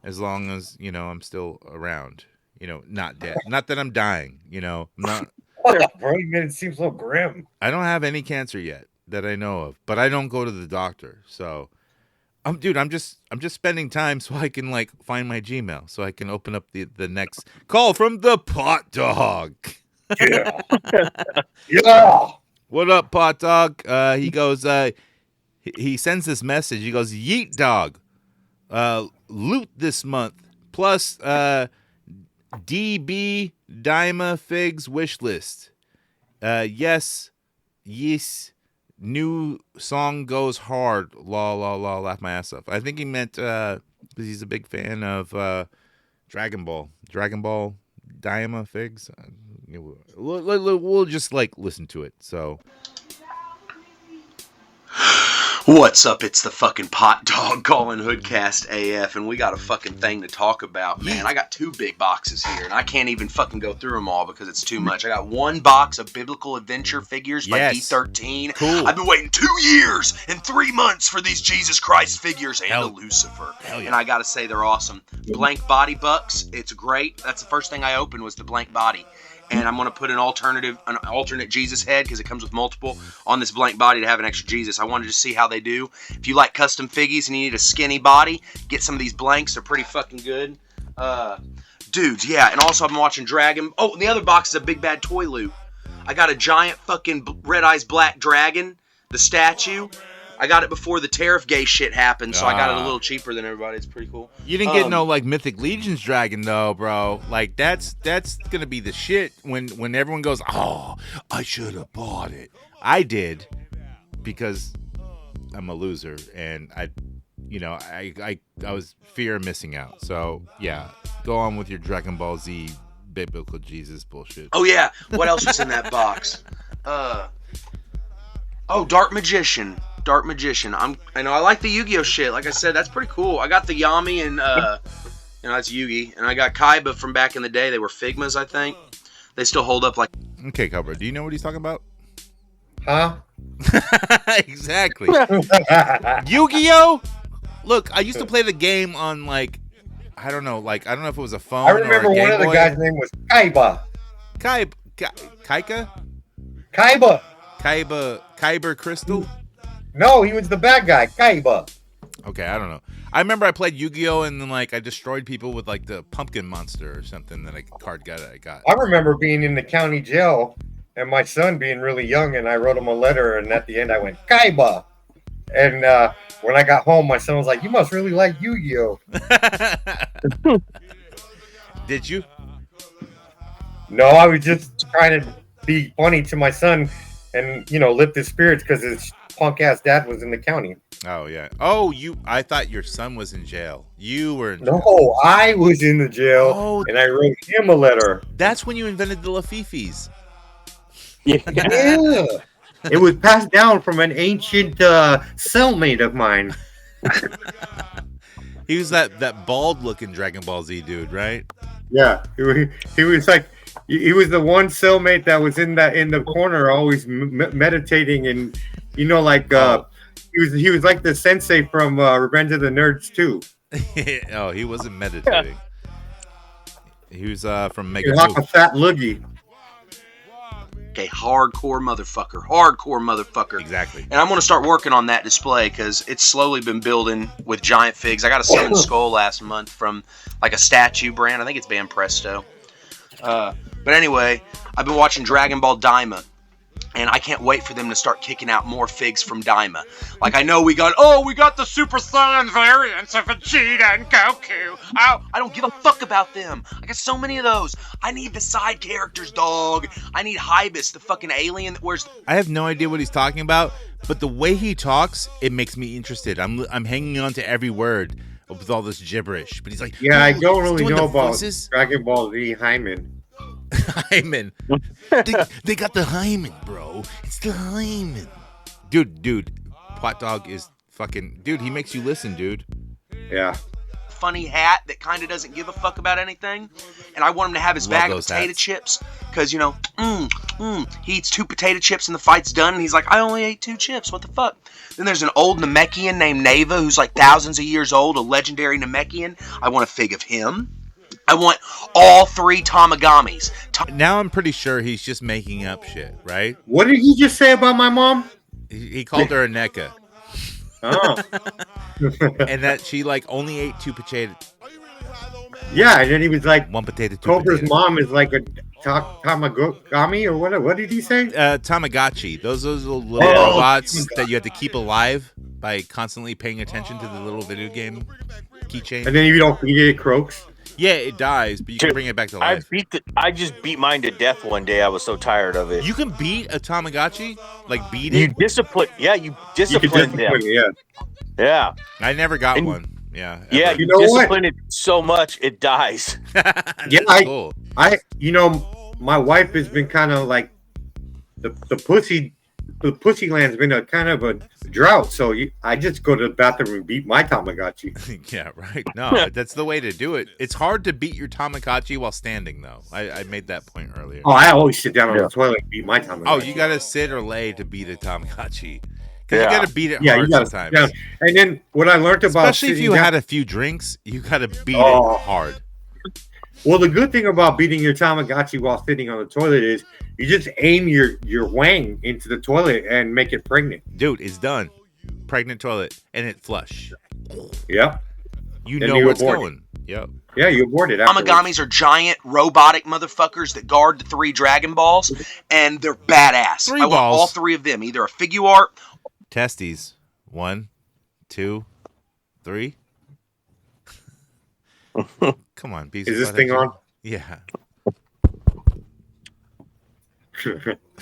as long as I'm still around. Not dead. Not that I'm dying. I'm not. Bro, you made it seem so grim. I don't have any cancer yet that I know of, but I don't go to the doctor. So, I'm just spending time so I can find my Gmail, so I can open up the next call from the Pot Dog. Yeah. Yeah. What up, Pot Dog? He goes. He sends this message. He goes, "Yeet dog, loot this month plus DB Dyma Figs wish list. Yes, new song goes hard. La la la, laugh my ass off." I think he meant because he's a big fan of Dragon Ball Dyma Figs. We'll just listen to it. So. What's up? It's the fucking pot dog calling Hoodcast AF, and we got a fucking thing to talk about, man. I got 2 big boxes here, and I can't even fucking go through them all because it's too much. I got 1 box of Biblical Adventure figures by D13. Cool. I've been waiting 2 years and 3 months for these Jesus Christ figures and a Lucifer. And I gotta say, they're awesome. Blank body bucks, it's great. That's the first thing I opened was the blank body. And I'm going to put an alternate Jesus head because it comes with multiple on this blank body to have an extra Jesus. I wanted to see how they do. If you like custom figgies and you need a skinny body, get some of these blanks. They're pretty fucking good. Dudes, yeah. And also I've been watching Dragon. Oh, and the other box is a Big Bad Toy Loot. I got a giant fucking Red Eyes Black Dragon, the statue. I got it before the tariff gay shit happened, so I got it a little cheaper than everybody. It's pretty cool. You didn't get no like Mythic Legion's dragon though, bro. Like that's gonna be the shit when everyone goes, oh, I should have bought it. I did because I'm a loser and I was fear of missing out. So yeah, go on with your Dragon Ball Z biblical Jesus bullshit. Oh yeah, what else is in that box? Dark Magician. I like the Yu-Gi-Oh shit. Like I said, that's pretty cool. I got the Yami and that's Yugi, and I got Kaiba from back in the day. They were Figmas, I think. They still hold up like. Okay, Cobra. Do you know what he's talking about? Huh? Exactly. Yu-Gi-Oh. Look, I used to play the game on like I don't know if it was a phone. I remember or a Game one of the Boy. guys' name was Kaiba. Kyber Crystal. No, he was the bad guy, Kaiba. Okay, I don't know. I remember I played Yu-Gi-Oh! And then like I destroyed people with like the pumpkin monster or something that I got. I remember being in the county jail and my son being really young, and I wrote him a letter, and at the end I went, Kaiba. And when I got home, my son was like, you must really like Yu-Gi-Oh! Did you? No, I was just trying to be funny to my son and, lift his spirits because his punk-ass dad was in the county. Oh, yeah. Oh, I thought your son was in jail. You were in jail. No, I was in the jail, and I wrote him a letter. That's when you invented the Lafifis. Yeah. It was passed down from an ancient cellmate of mine. He was that bald-looking Dragon Ball Z dude, right? Yeah. He was like... He was the one cellmate that was in the corner, always meditating, and he was like the sensei from Revenge of the Nerds too. Oh, he wasn't meditating. He was from Mega. Like a fat loogie. Okay, hardcore motherfucker. Exactly. And I'm going to start working on that display because it's slowly been building with giant figs. I got a Summon Skull last month from like a statue brand. I think it's Van Presto. But anyway, I've been watching Dragon Ball Daima, and I can't wait for them to start kicking out more figs from Daima. Like, I know we got the Super Saiyan variants of Vegeta and Goku. I don't give a fuck about them. I got so many of those. I need the side characters, dog. I need Hybis, the fucking alien that wears... I have no idea what he's talking about, but the way he talks, it makes me interested. I'm hanging on to every word with all this gibberish. But he's like... Yeah, I don't really know about voices. Dragon Ball Z Hyman. Hyman. They got the Hyman, bro. It's the Hyman. Dude. Pot Dog is fucking... Dude, he makes you listen, dude. Yeah. Funny hat that kind of doesn't give a fuck about anything. And I want him to have his bag of potato chips. Because, he eats 2 potato chips and the fight's done. And he's like, I only ate 2 chips. What the fuck? Then there's an old Namekian named Neva who's like thousands of years old. A legendary Namekian. I want a fig of him. I want all 3 Tamagamis. Now I'm pretty sure he's just making up shit, right? What did he just say about my mom? He called her a NECA. Oh. And that she like only ate 2 potatoes. Yeah, and then he was like, 1 potato, 2 Cobra's potatoes. mom is like a Tamagami, or what did he say? Tamagotchi. Those are the little robots that you have to keep alive by constantly paying attention to the little video game keychain. And then if you don't feed it, it croaks. Yeah, it dies, but you can bring it back to life. I just beat mine to death one day. I was so tired of it. You can beat a Tamagotchi? Like beat You it? discipline them. Yeah. I never got one. Yeah. Yeah, ever. you discipline it so much it dies. Yeah, Cool. my wife has been kind of like the pussy the pussy land's been a kind of a drought, so I just go to the bathroom and beat my Tamagotchi. Yeah, right. No, that's the way to do it. It's hard to beat your Tamagotchi while standing, though. I made that point earlier. Oh, I always sit down on the toilet and beat my Tamagotchi. Oh, you gotta sit or lay to beat a Tamagotchi. Because you gotta beat it hard sometimes. Yeah. And then what I learned about, especially if you had a few drinks, you gotta beat it hard. Well, the good thing about beating your Tamagotchi while sitting on the toilet is you just aim your wang into the toilet and make it pregnant. Dude, it's done. Pregnant toilet, and it flush. Yep. You know what's going. Yep. Yeah, you abort it. Tamagamis are giant robotic motherfuckers that guard the 3 Dragon Balls, and they're badass. I want all 3 of them, either a figure art. Testes. 1, 2, 3. Come on, is this thing on? Yeah.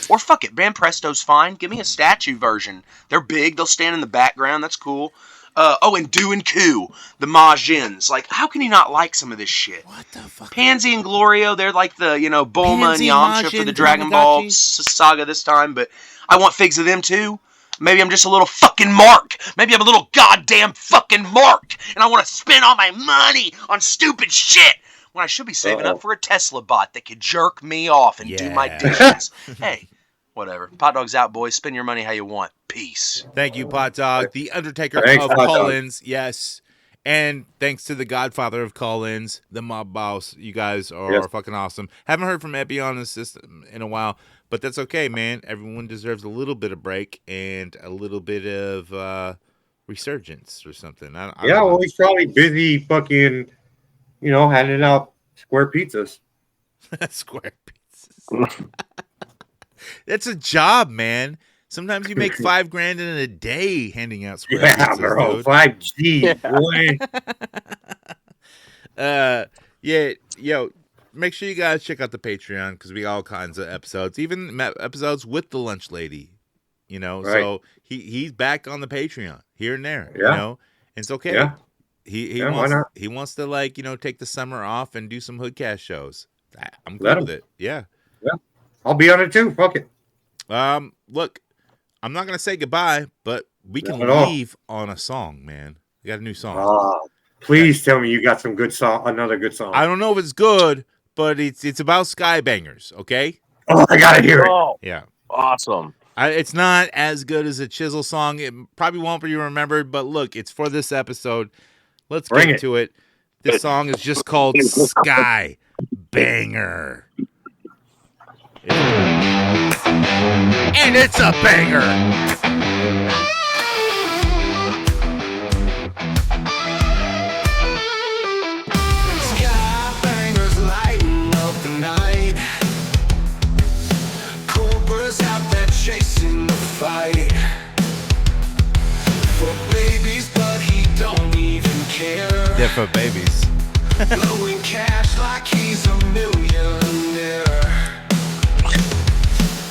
Or fuck it, Van Presto's fine. Give me a statue version. They're big. They'll stand in the background. That's cool. And Do and Koo, the Majins. Like, how can you not like some of this shit? What the fuck? Pansy and Glorio, they're like the, Bulma and Yamcha for the Dragon Ball saga this time, but I want figs of them too. Maybe I'm just a little fucking mark. Maybe I'm a little goddamn fucking mark, and I want to spend all my money on stupid shit when I should be saving up for a Tesla bot that could jerk me off and do my dishes. Hey, whatever. Pot Dog's out, boys. Spend your money how you want. Peace. Thank you, Pot Dog. The Undertaker of call-ins. Yes. And thanks to the Godfather of call-ins, the Mob Boss. You guys are fucking awesome. Haven't heard from Epi on the system in a while, but that's okay, man. Everyone deserves a little bit of break and a little bit of resurgence or something. I don't know. Well, he's probably busy fucking, handing out square pizzas. Square pizzas. That's a job, man. Sometimes you make $5,000 in a day handing out square pizzas. Yeah, bro. Dude. 5G, boy. Make sure you guys check out the Patreon because we got all kinds of episodes, even episodes with the lunch lady. Right. So he's back on the Patreon here and there. And it's okay. Yeah. He wants to take the summer off and do some Hoodcast shows. I'm good with it. Yeah. I'll be on it too. Fuck it. Look, I'm not gonna say goodbye, but we can leave on a song, man. We got a new song. Please tell me you got some good song. Another good song. I don't know if it's good, but it's about skybangers. Okay. Oh, I gotta hear it. Yeah. Awesome. It's not as good as a Chisel song. It probably won't be remembered, but look, it's for this episode. Let's get to it. This song is just called Sky Banger. And it's a banger. Sky bangers lighting up the night. Cobras out there chasing the fight. For babies, but he don't even care. Yeah, for babies. Blowing cash like he's a millionaire.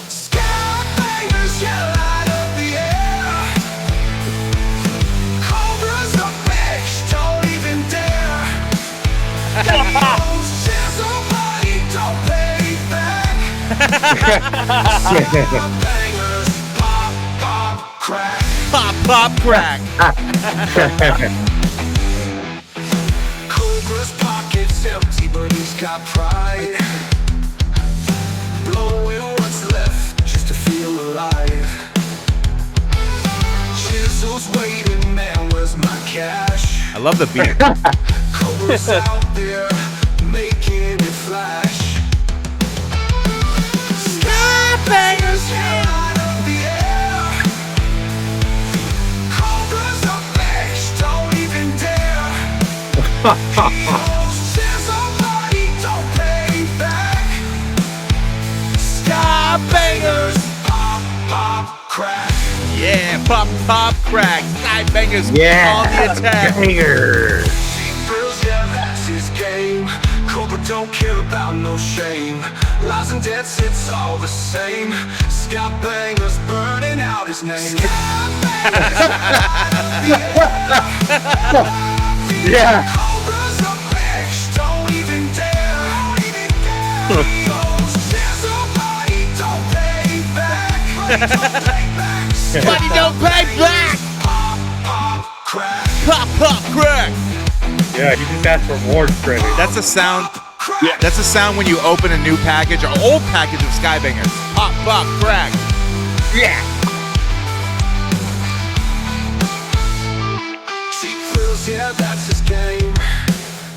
Sky bangers yell out of the air. Cobras up edge, don't even dare. Somebody don't pay back. Sky bangers, pop, pop, crack. Pop, pop, crack. Cobra's pockets empty, but he's got pride. Blowing what's left just to feel alive. Chisel's waiting, man, where's my cash? I love the beat. Cobra's out there making it flash. Sky bangers yell out of the air. Cobra's up next, don't even dare. Somebody don't pay back. Sky bangers, pop, pop, crack. Yeah, pop, pop, crack. Sky bangers on the attack. Bangers. Bills, yeah, that's his game. Cobra don't care about no shame. Lies and debts, it's all the same. Sky bangers burning out his name. Yeah. Cobra's up next, don't even dare. Somebody don't pay back. Money don't pay back. Pop, pop, crack. Yeah, he just asked for more credit. That's a sound. Yeah. That's a sound when you open a new package or old package of Skybangers. Pop, pop, crack. Yeah. Cheap thrills, yeah, that's his game.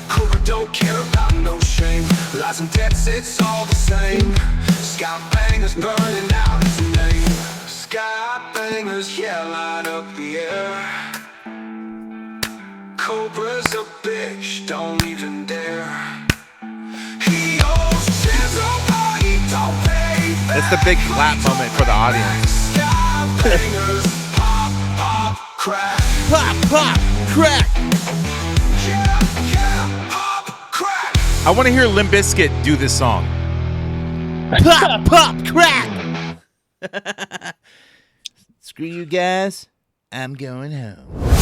Cobra don't care about no shame. Lies and debts, it's all the same. Skybangers burning out his name. Skybangers, yeah, light up the air. Cobra's a bitch, don't even dare. He owes his own body, don't pay back. That's the big clap moment for the audience. Skybangers, pop, pop, crack. Pop, pop, crack. Yeah, yeah, pop, crack. I want to hear Limp Bizkit do this song. Pop, pop, crack. Screw you guys. I'm going home.